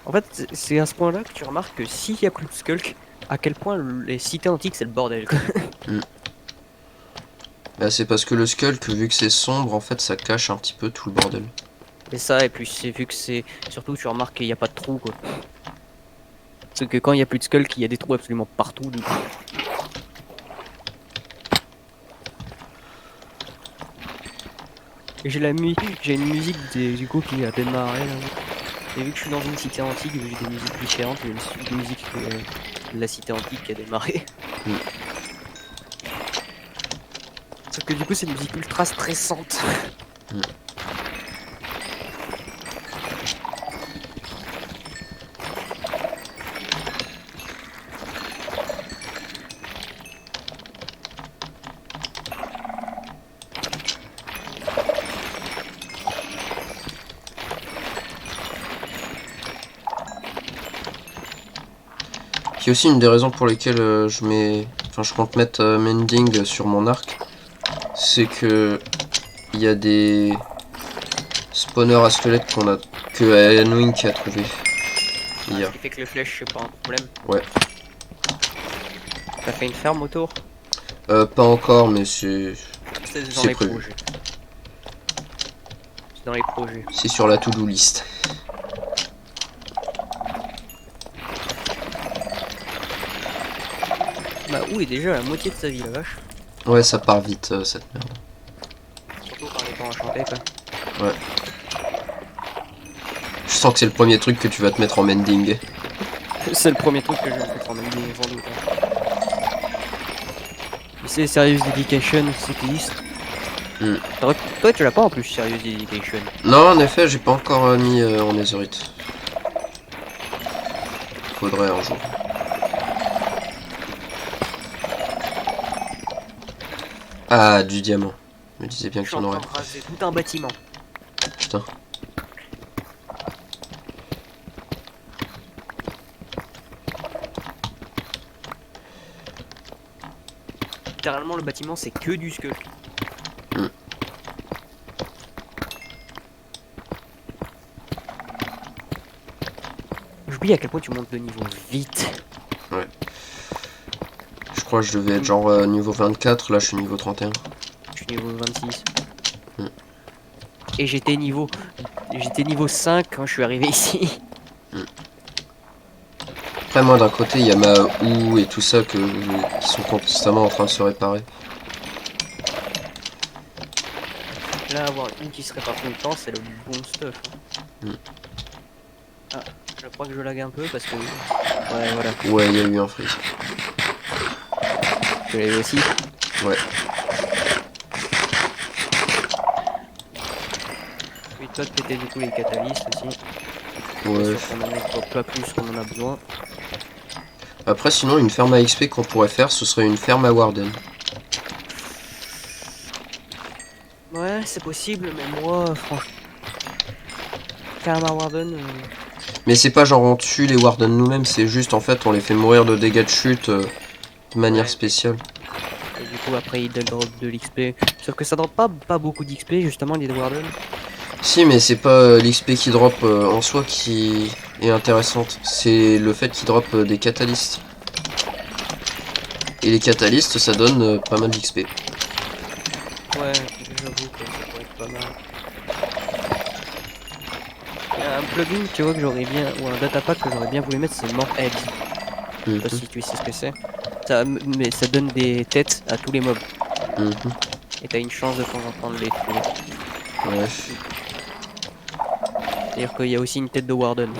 En fait, c'est à ce point-là que tu remarques que s'il n'y a plus de Skulk, à quel point les cités antiques c'est le bordel. Bah c'est parce que le Skulk, vu que c'est sombre, en fait ça cache un petit peu tout le bordel. Et ça, et puis c'est vu que c'est... Surtout tu remarques qu'il n'y a pas de trous quoi. Parce que quand il n'y a plus de Skulk, il y a des trous absolument partout du coup. Et j'ai une musique du coup qui a démarré là. Et vu que je suis dans une cité antique, vu que j'ai des musiques différentes, il y a une musique de la cité antique qui a démarré. Sauf que du coup c'est une musique ultra stressante. Qui est aussi une des raisons pour lesquelles je mets enfin je compte mettre mending sur mon arc, c'est que il y a des spawners à squelettes que Anwing qui a trouvé hier. Ce qui fait que les flèches c'est pas un problème. Ouais. T'as fait une ferme autour? Pas encore, mais c'est dans les prévu. projets. C'est dans les projets. C'est sur la to-do list. Bah où est déjà la moitié de sa vie la vache? Ouais, ça part vite cette merde. Surtout par les temps enchantés quoi. Ouais. Je sens que c'est le premier truc que tu vas te mettre en mending. C'est le premier truc que je vais faire en mending sans doute. C'est Serious Dedication, cycliste. Toi tu l'as pas en plus Serious Dedication. Non, en effet, j'ai pas encore mis en netherite. Faudrait un jour. Ah, du diamant. Je me disais bien qu'il y en aurait. C'est tout un bâtiment. Putain. Littéralement le bâtiment c'est que du skull. J'oublie à quel point tu montes de niveau vite. Ouais. Je crois que je devais être genre niveau 24, là je suis niveau 31. Je suis niveau 26. Et j'étais niveau 5 quand je suis arrivé ici. Après moi d'un côté il y a ma houe et tout ça qui sont constamment en train de se réparer. Là avoir une qui se répare tout le temps c'est le bon stuff. Ah, je crois que je lag un peu parce que... Ouais voilà. Ouais, il y a eu un freeze. Tu l'as eu aussi? Ouais. Et toi de péter du coup les catalystes aussi. Ouais. Pas plus qu'on en a besoin. Après sinon une ferme à XP qu'on pourrait faire ce serait une ferme à Warden. Ouais c'est possible mais moi franchement... Ferme à Warden... Mais c'est pas genre on tue les Warden nous-mêmes, c'est juste en fait on les fait mourir de dégâts de chute de manière spéciale. Et du coup après il drop de l'XP. Sauf que ça drop pas beaucoup d'XP justement les Warden. Si mais c'est pas l'XP qui drop en soi qui est intéressante, c'est le fait qu'il drop des catalystes. Et les catalystes ça donne pas mal d'XP. Ouais, j'avoue que ça pourrait être pas mal. Il y a un plugin tu vois que j'aurais bien, ou un datapack que j'aurais bien voulu mettre, c'est More Heads. Je sais pas si tu sais ce que c'est. Mais ça donne des têtes à tous les mobs. Et t'as une chance de temps en temps de les trouver. Ouais. C'est-à-dire qu'il y a aussi une tête de Warden.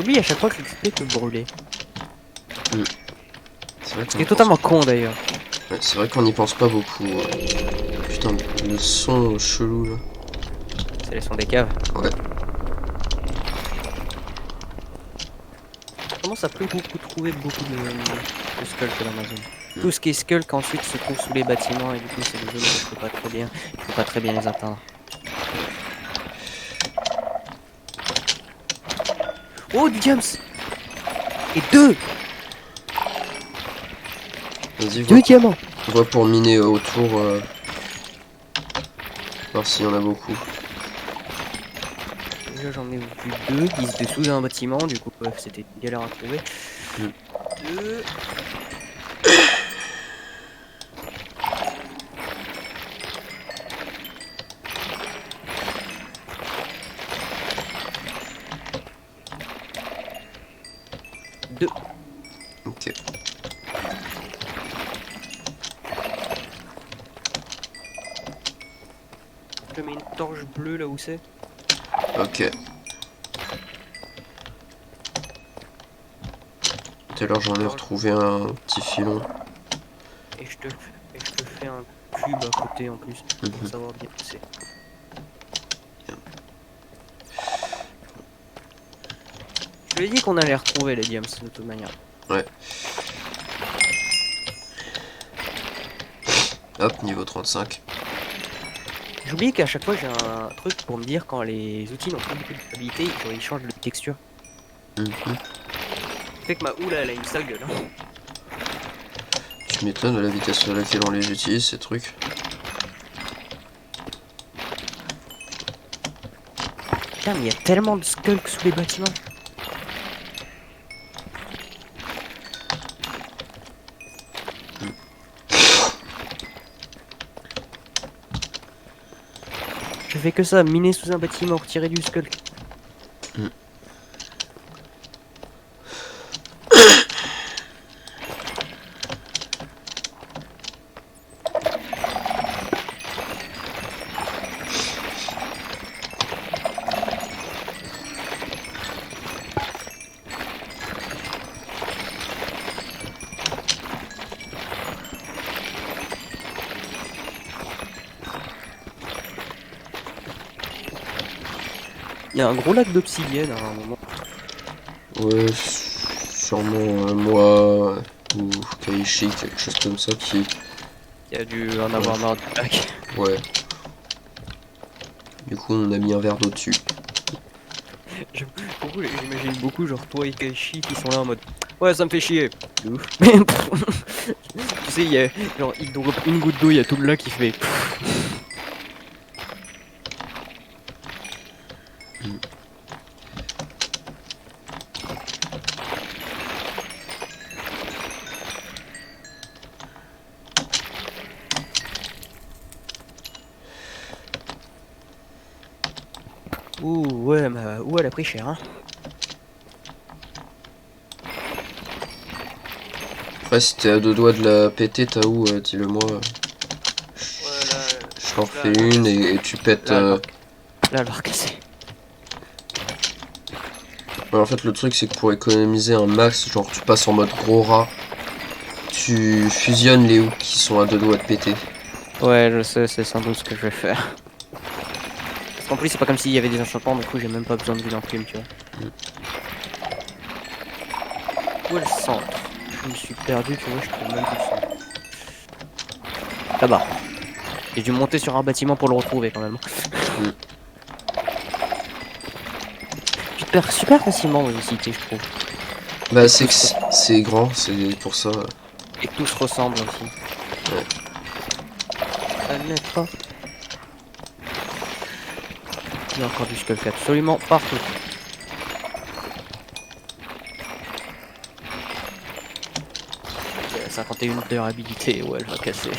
Lui à chaque fois que l'XP peut brûler. Ce qui est totalement con d'ailleurs. Ouais, c'est vrai qu'on n'y pense pas beaucoup. Putain, le son chelou là. C'est le son des caves. Ouais. Je commence à plus beaucoup trouver beaucoup de skulls dans ma zone. Tout ce qui est skulk ensuite se trouve sous les bâtiments et du coup c'est des zones que je peux pas très bien les atteindre. Oh du James. Et deux diamants. Vois pour miner autour. Voir s'il y en a beaucoup. Déjà j'en ai vu deux, ils étaient sous un bâtiment, du coup c'était galère à trouver. Deux. Deux. Ok. Je mets une torche bleue là où c'est. Ok. Tout à l'heure j'en ai retrouvé un petit filon. Et je te fais un cube à côté en plus pour savoir bien où c'est. Je lui ai dit qu'on allait retrouver les diams de toute manière. Ouais. Hop, niveau 35. J'ai oublié qu'à chaque fois j'ai un truc pour me dire quand les outils n'ont pas beaucoup de stabilité, genre ils changent de texture. Mhm. Fait que ma houle elle a une sale gueule. Hein. Tu m'étonnes de la vitesse à laquelle on les utilise, ces trucs. Putain, mais il y a tellement de skulks sous les bâtiments. Je fais que ça, miner sous un bâtiment, retirer du skulk. Il y a un gros lac d'obsidienne à un moment. Ouais, sûrement moi ou Kaishi, quelque chose comme ça qui... Il y a dû en avoir marre du lac. Ouais. Du coup, on a mis un verre d'eau dessus. J'imagine beaucoup, genre toi et Kaishi qui sont là en mode ouais, ça me fait chier. De ouf. Tu sais, il y a genre il drop une goutte d'eau, il y a tout le lac qui fait. Ouh, ouais, ouh, elle a pris cher, hein. Après, si t'es à deux doigts de la péter, t'as où dis-le moi. Ouais, là, Je t'en refais elle va une casser. et tu pètes... Là, elle va recasser. Ouais, en fait, le truc, c'est que pour économiser un max, genre tu passes en mode gros rat, tu fusionnes les hooks qui sont à deux doigts de péter. Ouais, je sais, c'est sans doute ce que je vais faire. Parce qu'en plus, c'est pas comme s'il y avait des enchantements, du coup, j'ai même pas besoin de vilain plume, tu vois. Où est le centre? Je me suis perdu, tu vois, je trouve même plus le centre. Là-bas. J'ai dû monter sur un bâtiment pour le retrouver quand même. Tu te perds super facilement dans une cité, je trouve. Bah, c'est que c'est grand, c'est pour ça. Et que tout se ressemble aussi. Ouais. Elle n'est pas. Il y a encore du skulk absolument partout. Elle a 51 de durabilité, ouais, elle va casser.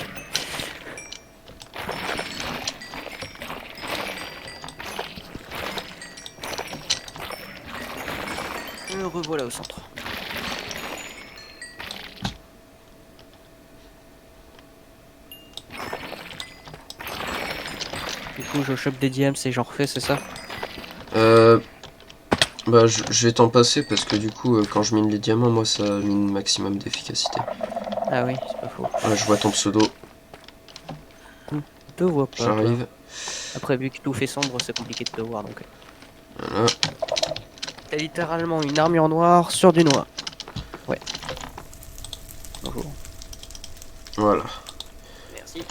Me revoilà au centre. Du coup, je chope des diams et j'en refais, c'est ça? Bah, je vais t'en passer parce que du coup, quand je mine les diamants, moi ça mine maximum d'efficacité. Ah oui, c'est pas faux. Ouais, je vois ton pseudo, Je te vois pas, toi. j'arrive. Après, vu que tout fait sombre, c'est compliqué de te voir, donc. Voilà. T'as littéralement une armure noire sur du noir. Ouais. Bonjour. Voilà. Merci.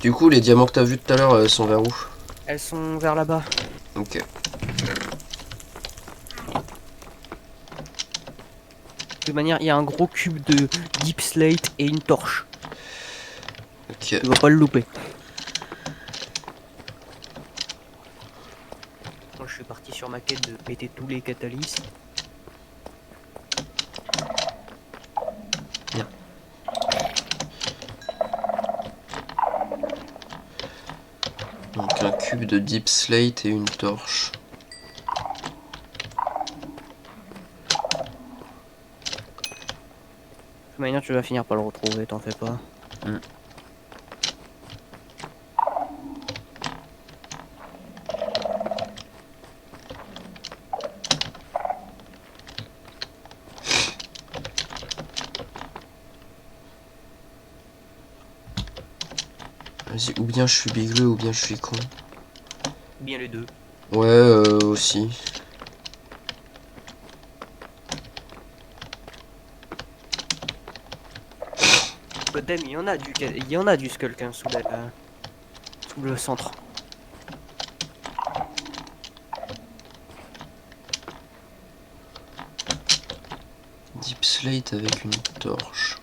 Du coup, les diamants que t'as vus tout à l'heure sont vers où? Elles sont vers là-bas. Ok. De toute manière, il y a un gros cube de deep slate et une torche. Ok. Tu vas pas le louper. Moi, je suis parti sur ma quête de péter tous les catalyses. Bien. Donc un cube de deep slate et une torche. De toute manière, tu vas finir par le retrouver, t'en fais pas. Vas-y, ou bien je suis bigleux ou bien je suis con. Bien les deux. Ouais, aussi. totem, il y en a du skulk hein, sous le centre. Deep slate avec une torche.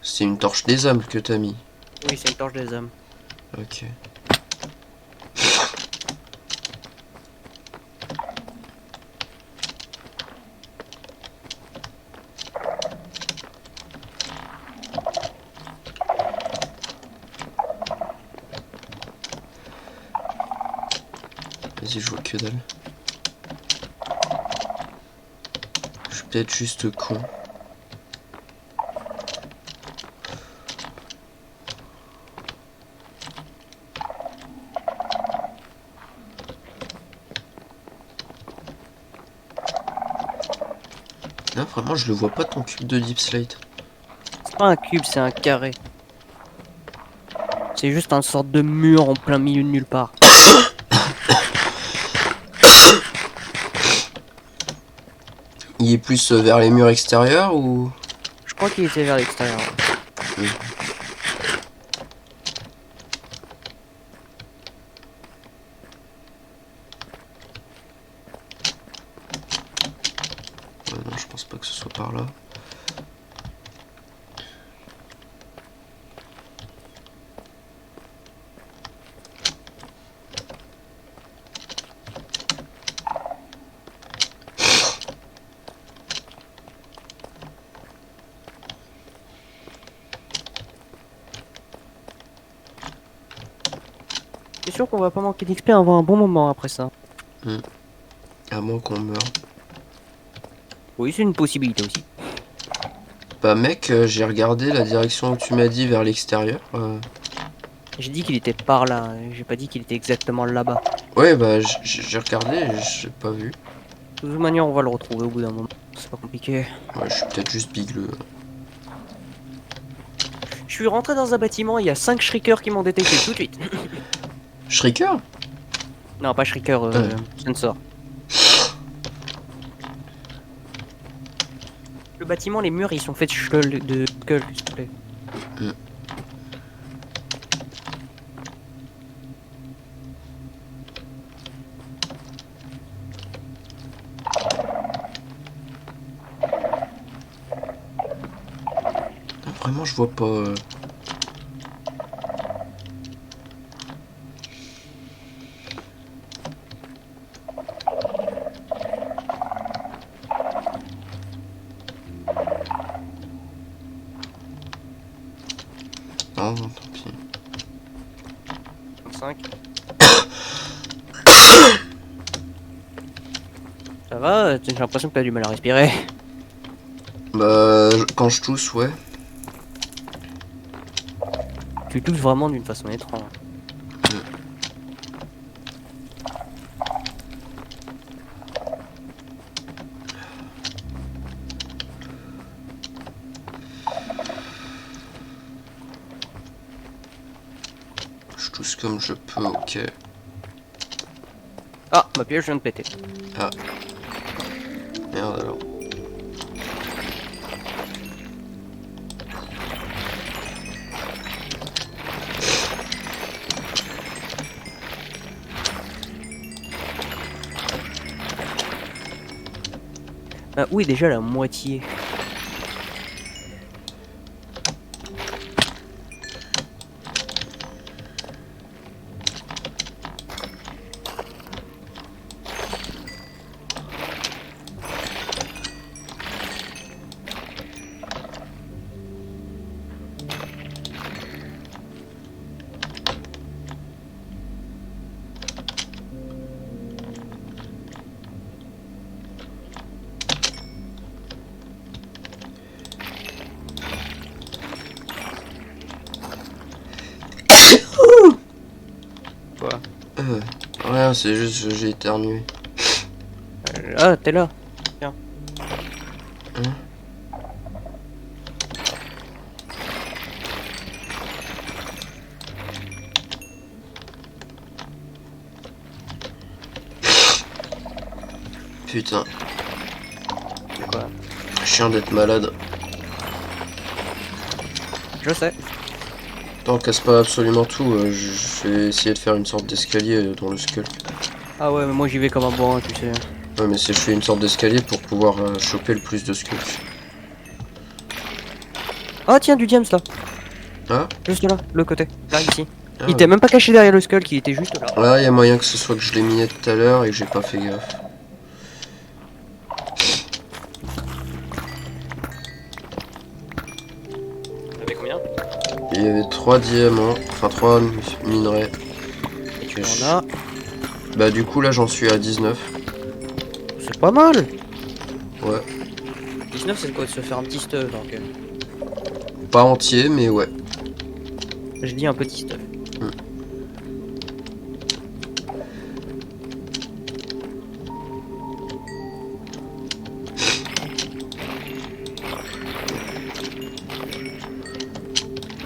C'est une torche des âmes que t'as mis. Oui, c'est une torche des âmes. Ok. Vas-y, je vois que dalle. Je suis peut-être juste con. Non, vraiment, je le vois pas ton cube de deep slate. C'est pas un cube, c'est un carré. C'est juste une sorte de mur en plein milieu de nulle part. Il est plus vers les murs extérieurs ou... Je crois qu'il était vers l'extérieur. Ouais, non, je pense pas que ce soit par là. C'est sûr qu'on va pas manquer d'XP avant un bon moment après ça. À moins qu'on meure. Oui, c'est une possibilité aussi. Bah mec, j'ai regardé la direction où tu m'as dit vers l'extérieur. J'ai dit qu'il était par là, j'ai pas dit qu'il était exactement là-bas. Ouais, bah j'ai regardé et j'ai pas vu. De toute manière, on va le retrouver au bout d'un moment. C'est pas compliqué. Ouais, je suis peut-être juste bigleux. Je suis rentré dans un bâtiment, il y a 5 shriekers qui m'ont détecté tout de suite. Shrieker? Non, pas shrieker, sensor. Le bâtiment, les murs, ils sont faits de skull, s'il te plaît. Non, vraiment, je vois pas. Non, non, tant pis. 5. Ça va? J'ai l'impression que t'as du mal à respirer. Bah, quand je tousse, ouais. Tu tousses vraiment d'une façon étrange. Je tousse comme je peux, ok. Ah, ma pioche vient de péter. Ah. Merde alors. Ah, oui, déjà la moitié. Quoi? Rien, c'est juste j'ai éternué. Ah, t'es là. Hein? Putain, Quoi? chiant d'être malade. Je sais. Attends, casse pas absolument tout, je vais essayer de faire une sorte d'escalier dans le skull. Ah ouais, mais moi j'y vais comme un bourrin, tu sais. Ouais, mais c'est je fais une sorte d'escalier pour pouvoir choper le plus de skulls. Ah tiens, du diams là. Ah, Juste là, le côté. Là, ici. ah Il ouais. était même pas caché derrière le skull, il était juste là. Ah, il y a moyen que ce soit que je l'ai miné tout à l'heure et que j'ai pas fait gaffe. T'avais combien? Il y avait 3 diamants, enfin 3 minerais. Et tu Et en as. Bah du coup là j'en suis à 19. C'est pas mal. Ouais. 19, c'est quoi de se faire un petit stuff donc. Pas entier mais ouais. Je dis un petit stuff.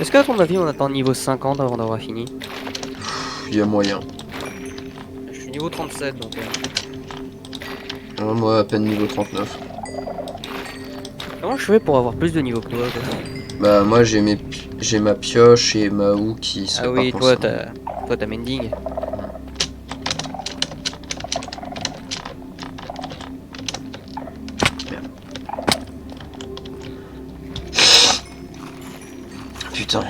Est-ce qu'à ton avis on attend niveau 50 avant d'avoir fini? Il y a moyen. Je suis niveau 37 donc. Moi à peine niveau 39. Comment je fais pour avoir plus de niveau que toi? Bah moi j'ai ma pioche et ma houe qui se Ah réparent oui, toi constamment. t'as mending. Putain.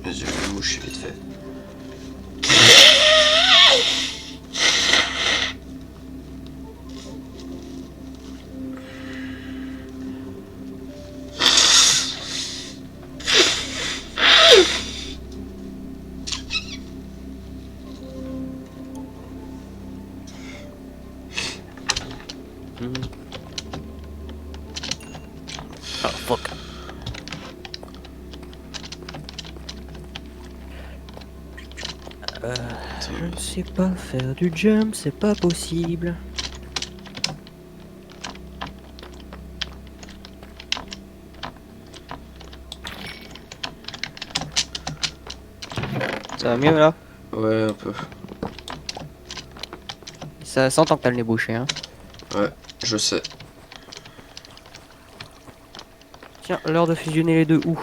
Vas-y, je vais me moucher vite fait. Oh fuck. Je ne sais pas faire du jump, c'est pas possible. Ça va mieux là? Ouais, un peu. Ça s'entend que t'as le nez bouché, hein. Ouais, je sais. Tiens, l'heure de fusionner les deux où?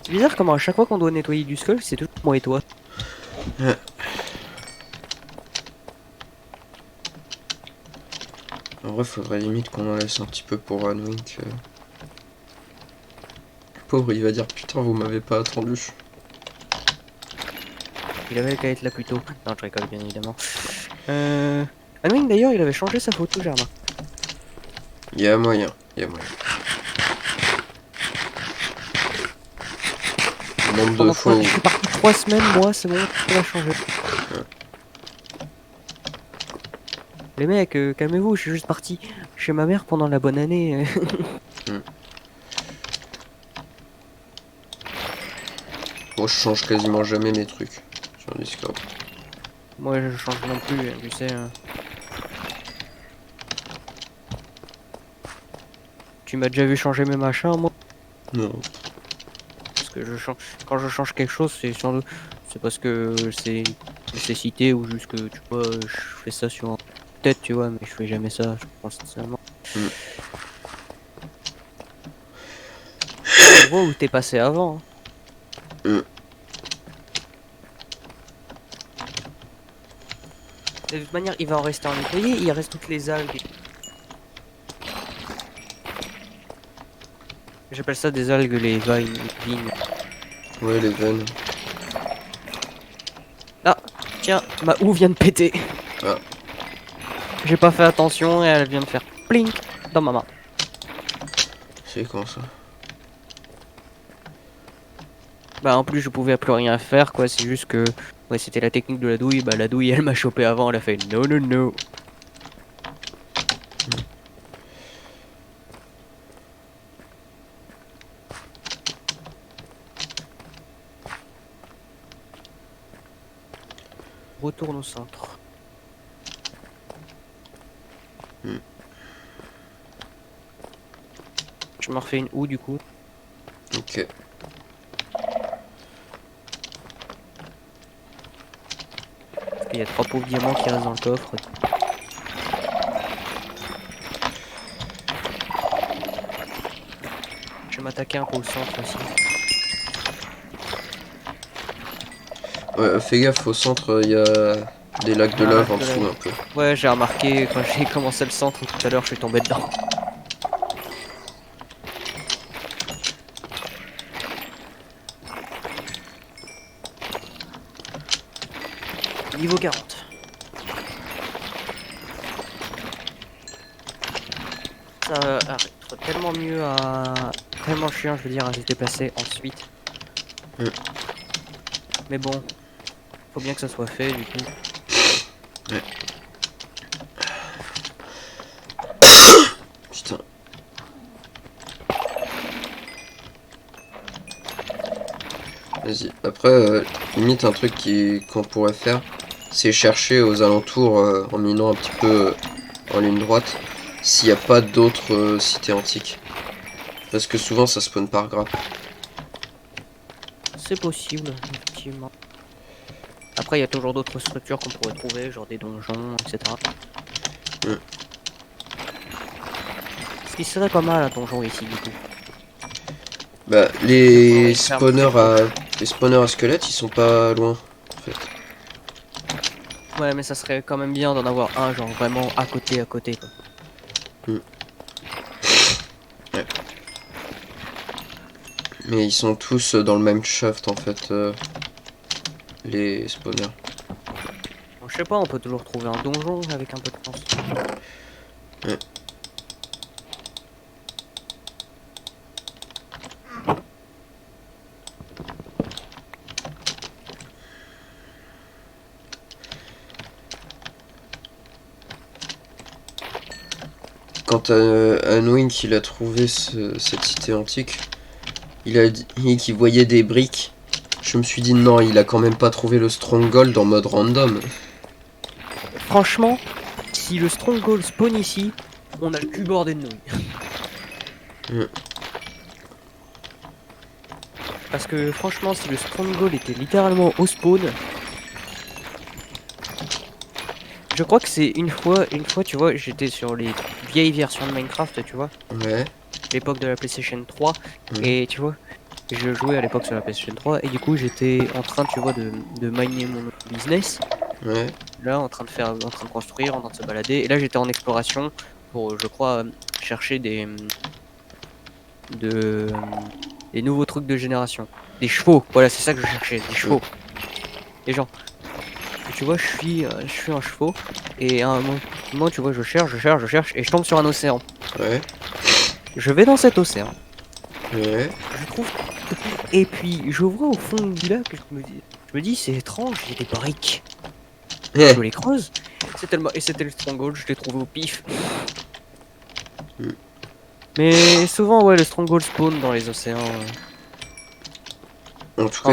C'est bizarre comment à chaque fois qu'on doit nettoyer du skull, c'est toujours moi et toi. Ouais. En vrai, faudrait limite qu'on en laisse un petit peu pour Anwink. Pauvre, il va dire putain, vous m'avez pas attendu. Il avait qu'à être là plus tôt. Non, je rigole bien évidemment. Anwing d'ailleurs, il avait changé sa photo, j'ai remarqué. Il y a moyen, il y a moyen. Le nombre de Pendant fois où... je suis parti 3 semaines, moi, c'est bon, il a changé. Les mecs, calmez-vous, je suis juste parti chez ma mère pendant la bonne année. Moi, je change quasiment jamais mes trucs sur Discord. Moi, je change non plus, tu sais. Tu m'as déjà vu changer mes machins, moi? Non. Parce que quand je change quelque chose, c'est parce que c'est nécessité ou juste que, tu vois, je fais ça sur tête, tu vois, mais je fais jamais ça, je pense sincèrement. Mm. On voit où t'es passé avant, hein. Mm. De toute manière, il va en rester en nettoyer, il reste toutes les algues. J'appelle ça des algues, les vines. Ouais, les veines. Ah, tiens, ma houe vient de péter. Ah. J'ai pas fait attention et elle vient de faire plink dans ma main. C'est quand ça? Bah en plus je pouvais plus rien faire quoi, c'est juste que ouais c'était la technique de la douille, bah la douille elle m'a chopé avant, elle a fait no no no. retourne au centre. Je me refais une houe du coup. Ok. Il y a 3 pauvres diamants qui restent dans le coffre. Je vais m'attaquer un peu au centre aussi. Ouais, fais gaffe, au centre, il y a des lacs de lave en dessous un peu. Ouais, j'ai remarqué quand j'ai commencé le centre tout à l'heure, je suis tombé dedans. Niveau 40. Ça va être tellement mieux à... Tellement chiant, je veux dire, à se déplacer ensuite. Mais bon, faut bien que ça soit fait du coup. Ouais. Putain. Vas-y. Après, limite un truc qu'on pourrait faire, c'est chercher aux alentours en minant un petit peu en ligne droite s'il n'y a pas d'autres cités antiques. Parce que souvent ça spawn par grappe. C'est possible, effectivement. Après, il y a toujours d'autres structures qu'on pourrait trouver, genre des donjons, etc. Ce qui serait pas mal un donjon ici, du coup. Bah, les spawners à squelettes, ils sont pas loin, en fait. Ouais, mais ça serait quand même bien d'en avoir un, genre vraiment à côté, quoi. Ouais. Mais ils sont tous dans le même shaft, en fait, les spawners. Bon, je sais pas, on peut toujours trouver un donjon avec un peu de chance. Ouais. Quand Anwink il a trouvé cette cité antique, il a dit qu'il voyait des briques. Je me suis dit non, il a quand même pas trouvé le stronghold en mode random. Franchement, si le stronghold spawn ici, on a le cul bordé de nouilles. Parce que franchement, si le stronghold était littéralement au spawn, je crois que c'est une fois, tu vois, j'étais sur les vieilles versions de Minecraft, tu vois. Ouais. L'époque de la PlayStation 3, et tu vois, je jouais à l'époque sur la PlayStation 3, et du coup, j'étais en train, tu vois, de miner mon business. Ouais. Là, en train de construire, en train de se balader, et là, j'étais en exploration pour, je crois, chercher des nouveaux trucs de génération. Des chevaux, voilà, c'est ça que je cherchais, des chevaux. Les gens. Et tu vois, je suis un chevaux, et à un moment, tu vois, je cherche, et je tombe sur un océan. Ouais. Je vais dans cet océan. Ouais. Je trouve. Et puis, je vois au fond du lac, je me dis, c'est étrange, il y a des briques. Je les creuse. Et c'était le stronghold, je l'ai trouvé au pif. Mais souvent, ouais, le stronghold spawn dans les océans. En tout cas,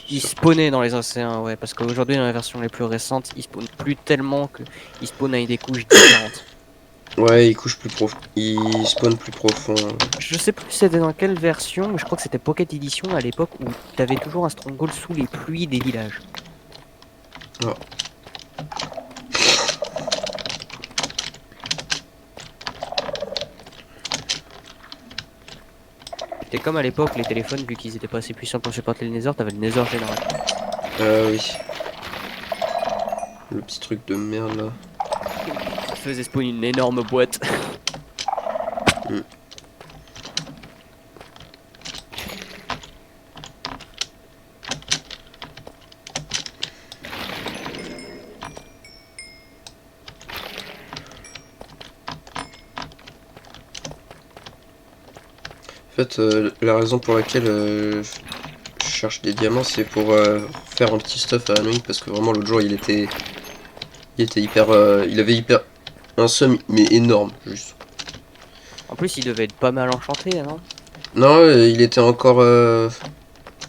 Il spawnait dans les océans, ouais, parce qu'aujourd'hui, dans la version les plus récentes, il spawn plus tellement que il spawn avec des couches différentes. Ouais, il spawn plus profond. Je sais plus c'était dans quelle version, mais je crois que c'était Pocket Edition à l'époque où t'avais toujours un stronghold sous les pluies des villages. Oh. C'était comme à l'époque, les téléphones, vu qu'ils étaient pas assez puissants pour supporter le Nether, t'avais le Nether général. Oui. Le petit truc de merde là. Il faisait spawn une énorme boîte. En fait, la raison pour laquelle je cherche des diamants, c'est pour faire un petit stuff à Annoying, parce que vraiment l'autre jour il était hyper, il avait hyper un somme mais énorme juste. En plus, il devait être pas mal enchanté, non? Non, il était encore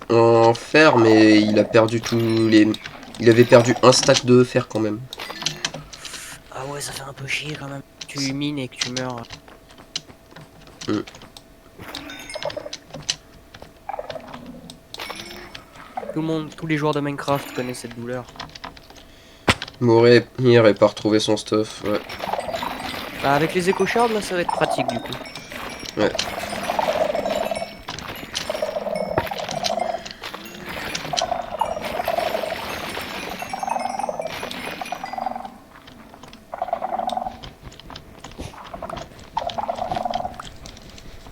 en fer, mais il a perdu tous Il avait perdu un stack de fer quand même. Ah ouais, ça fait un peu chier quand même. Tu mines et que tu meurs. Tout le monde, tous les joueurs de Minecraft connaissent cette douleur. Mourir et pas retrouver son stuff, ouais. Bah, avec les éco shards là, ça va être pratique du coup. Ouais.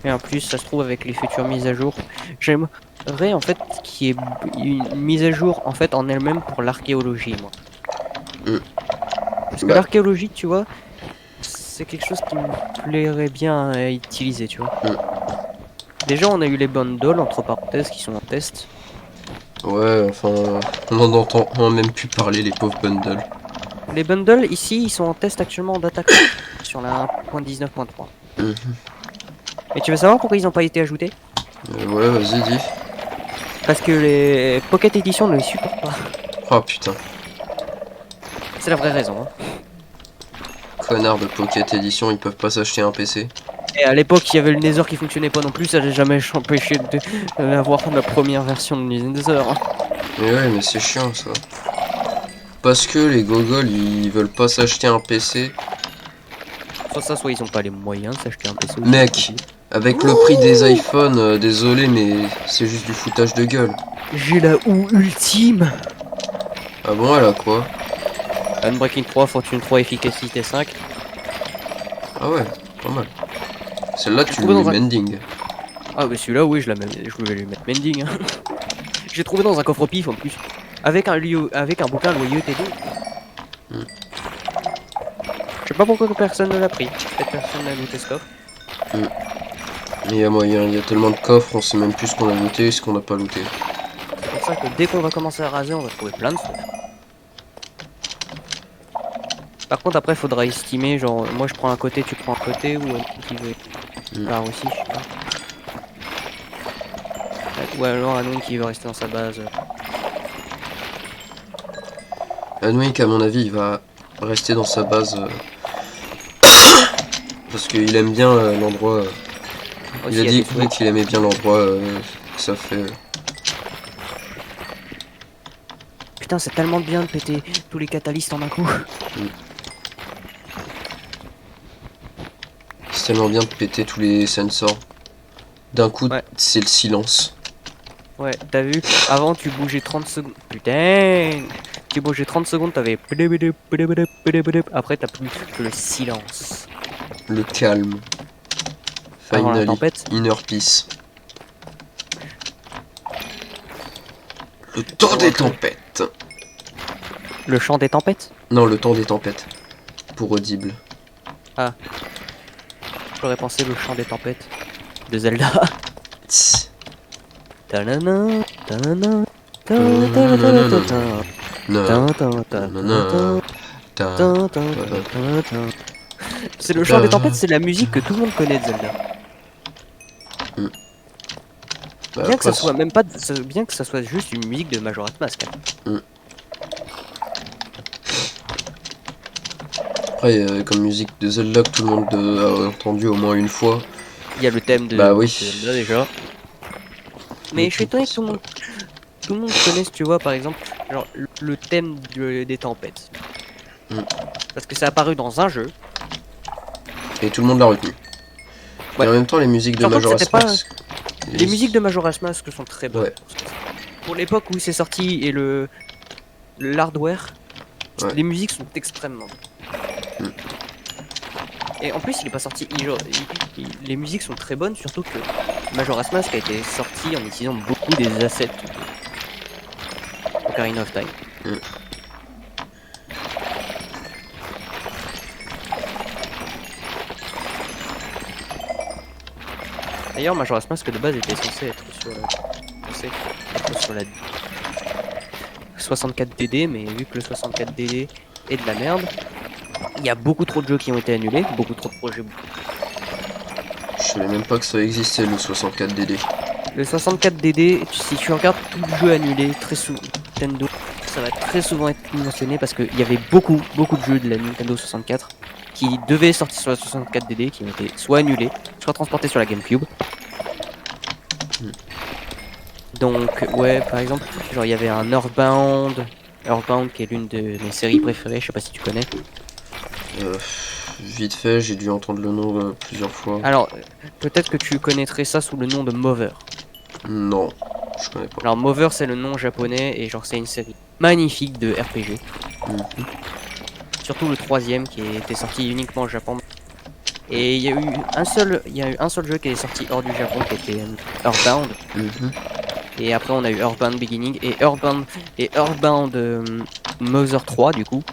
Et en plus, ça se trouve avec les futures mises à jour. J'aimerais en fait qu'il y ait une mise à jour en fait en elle-même pour l'archéologie, moi. Parce que Bah. l'archéologie, tu vois, c'est quelque chose qui me plairait bien à utiliser, tu vois. Déjà, on a eu les bundles entre parenthèses qui sont en test. Ouais, enfin, on a même pu parler les pauvres bundles. Les bundles ici, ils sont en test actuellement en data sur la 1.19.3. Et tu veux savoir pourquoi ils n'ont pas été ajoutés? Ouais, vas-y, dis. Parce que les Pocket Edition ne les supportent pas. Oh putain. C'est la vraie raison. Hein. Connard de Pocket Edition, ils peuvent pas s'acheter un PC. Et à l'époque, il y avait le Nether qui fonctionnait pas non plus, ça n'a jamais empêché d'avoir la première version de Nether. Hein. Mais ouais, mais c'est chiant ça. Parce que les gogoles, ils veulent pas s'acheter un PC. Soit ça, soit ils ont pas les moyens de s'acheter un PC. Mec, avec le prix des iPhones, désolé, mais c'est juste du foutage de gueule. J'ai la OU ultime. Ah bon, elle a quoi? Unbreaking 3, Fortune 3, Efficacité 5. Ah ouais, pas mal. Celle-là, tu trouvé le dans mets un- mending. Ah bah celui-là, oui, je vais lui mettre mending. Hein. J'ai trouvé dans un coffre pif en plus. Avec un bouquin loyauté 2. Je sais pas pourquoi personne ne l'a pris. Peut-être personne n'a looté ce coffre. Mais il y a moyen, il y a tellement de coffres, on sait même plus ce qu'on a looté et ce qu'on n'a pas looté. C'est pour ça que dès qu'on va commencer à raser, on va trouver plein de trucs. Par contre, après, faudra estimer, genre, moi je prends un côté, tu prends un côté, ou un truc qui veut. Là aussi, je sais pas. Ou alors un autre qui veut rester dans sa base. Anwick, à mon avis, il va rester dans sa base. Parce qu'il aime bien l'endroit. Il a dit qu'il aimait bien l'endroit que ça fait. Putain, c'est tellement bien de péter tous les catalystes en un coup. C'est tellement bien de péter tous les sensors. D'un coup, c'est le silence. Ouais, t'as vu? Avant, tu bougeais 30 secondes. Putain! Tu bougeais 30 secondes, t'avais. Après, t'as plus que le silence. Le calme. Avant la Finally, tempête. inner peace. Le temps des tempêtes. Le chant des tempêtes? Non, le temps des tempêtes. Pour Audible. Ah. J'aurais pensé le chant des tempêtes de Zelda. Tanana, tanana, c'est le chant des tempêtes, c'est la musique que tout le monde connaît de Zelda. Bien que ça soit même pas, bien que ça soit juste une musique de Majora's Mask. Après, comme musique de Zelda que tout le monde a entendu au moins une fois. Il y a le thème de Zelda déjà. Mais je suis étonné que tout le monde connaisse, tu vois, par exemple, genre le thème des tempêtes. Parce que c'est apparu dans un jeu. Et tout le monde l'a retenu. Et en même temps, les musiques de Majora's Mask. Les musiques de Majora's Mask sont très bonnes. Ouais. Pour l'époque où c'est sorti et l'hardware, les musiques sont extrêmement bonnes. Et en plus, il est pas sorti. Les musiques sont très bonnes, surtout que Majora's Mask a été sorti en utilisant beaucoup des assets Ocarina of Time. D'ailleurs, Majora's Mask de base était censé être sur la 64 DD, mais vu que le 64 DD est de la merde, il y a beaucoup trop de jeux qui ont été annulés, beaucoup trop de projets. Je savais même pas que ça existait le 64 DD. Le 64 DD, si tu regardes tout le jeu annulé, très souvent, Nintendo, ça va très souvent être mentionné parce qu'il y avait beaucoup de jeux de la Nintendo 64 qui devaient sortir sur la 64DD, qui ont été soit annulés, soit transportés sur la GameCube. Donc ouais, par exemple, genre il y avait un Earthbound qui est l'une de mes séries préférées, je sais pas si tu connais. Vite fait, j'ai dû entendre le nom plusieurs fois. Alors, peut-être que tu connaîtrais ça sous le nom de Mover. Non, je connais pas. Alors Mover c'est le nom japonais et genre c'est une série magnifique de RPG. Surtout le troisième qui était sorti uniquement au Japon. Et il y a eu un seul jeu qui est sorti hors du Japon qui était Earthbound. Et après on a eu Earthbound Beginning et Earthbound Mother 3 du coup.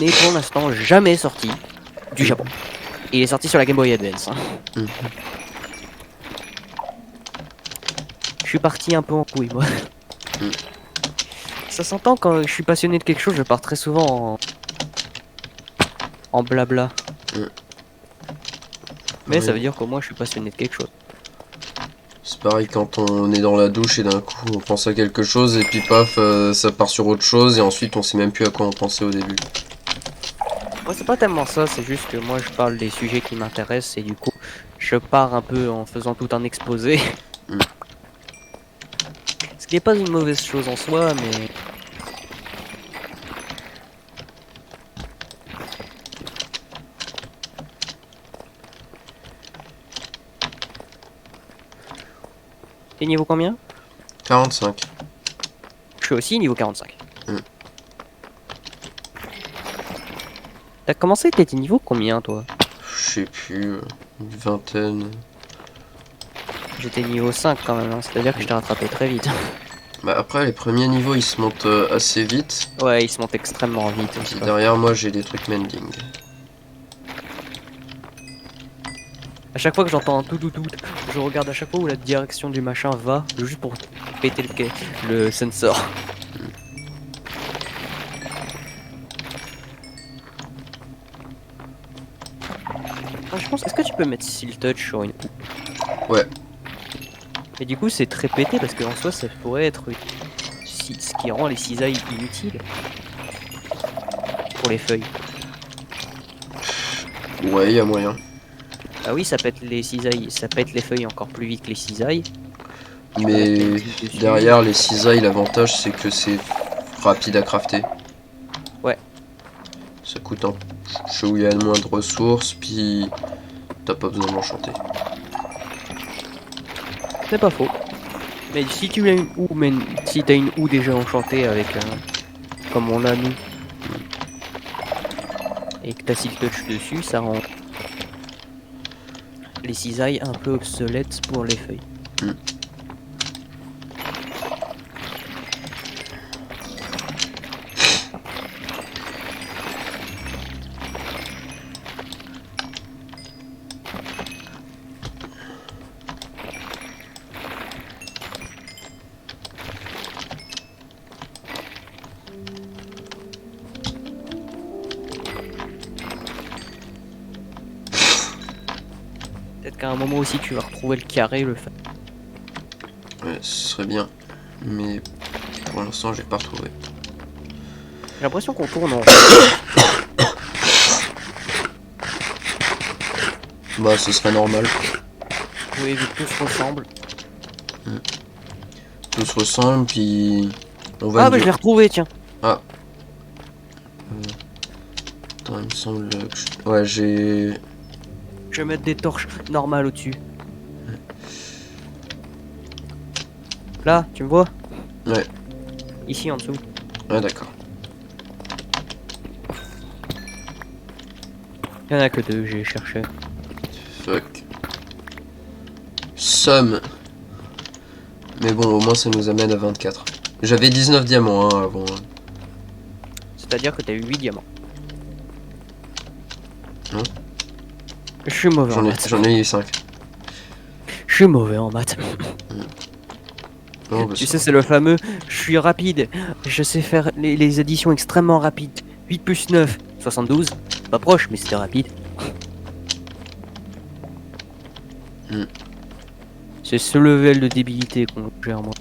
Mais pour l'instant jamais sorti du Japon. Il est sorti sur la Game Boy Advance. Je suis parti un peu en couille moi. Ça s'entend quand je suis passionné de quelque chose, je pars très souvent en blabla. Mais ça veut dire qu'au moins je suis passionné de quelque chose. C'est pareil quand on est dans la douche et d'un coup on pense à quelque chose et puis paf, ça part sur autre chose et ensuite on sait même plus à quoi on pensait au début. Moi c'est pas tellement ça, c'est juste que moi je parle des sujets qui m'intéressent et du coup je pars un peu en faisant tout un exposé. Ce qui n'est pas une mauvaise chose en soi, mais... T'es niveau combien? 45. Je suis aussi niveau 45. T'as commencé, t'étais niveau combien toi? Je sais plus, une vingtaine. J'étais niveau 5 quand même, hein. C'est-à-dire que je t'ai rattrapé très vite. Bah après les premiers niveaux ils se montent assez vite. Ouais, ils se montent extrêmement vite. Et puis derrière moi j'ai des trucs mending. À chaque fois que j'entends un tout, je regarde à chaque fois où la direction du machin va, juste pour péter le sensor. Je pense, est-ce que tu peux mettre Seal Touch sur une houe? Ouais. Et du coup c'est très pété parce qu'en soi ça pourrait être ce qui rend les cisailles inutiles pour les feuilles. Ouais, y a moyen. Ah oui, ça pète les cisailles, ça pète les feuilles encore plus vite que les cisailles. Mais derrière les cisailles, l'avantage c'est que c'est rapide à crafter. Ouais. Ça coûte un chouïa de moins de ressources, puis t'as pas besoin d'enchanter. C'est pas faux. Mais si tu as une houe, si t'as une houe déjà enchantée avec comme on l'a nous, et que t'as Seal Touch dessus, ça rend les cisailles un peu obsolètes pour les feuilles. Peut-être qu'à un moment aussi tu vas retrouver le carré, le fa... Ouais, ce serait bien. Mais pour l'instant, j'ai pas retrouvé. J'ai l'impression qu'on tourne en... Bah, ce serait normal. Oui, vu que tout se ressemble. Tout se ressemble, puis on va... Ah bah je l'ai retrouvé, tiens. Ah. Attends, il me semble que ouais, j'ai... Je vais mettre des torches normales au-dessus. Là, tu me vois? Ouais. Ici en dessous. Ouais, d'accord. Il y en a que deux, j'ai cherché. Fuck. Somme. Mais bon, au moins ça nous amène à 24. J'avais 19 diamants hein, avant. C'est-à-dire que t'as eu 8 diamants. Non. Je suis mauvais en maths. J'en ai eu 5. Je suis mauvais en maths. Non, bah, Tu sais, c'est le fameux je suis rapide. Je sais faire les additions extrêmement rapides. 8 plus 9, 72. Pas proche, mais c'était rapide. C'est ce level de débilité qu'on gère moi.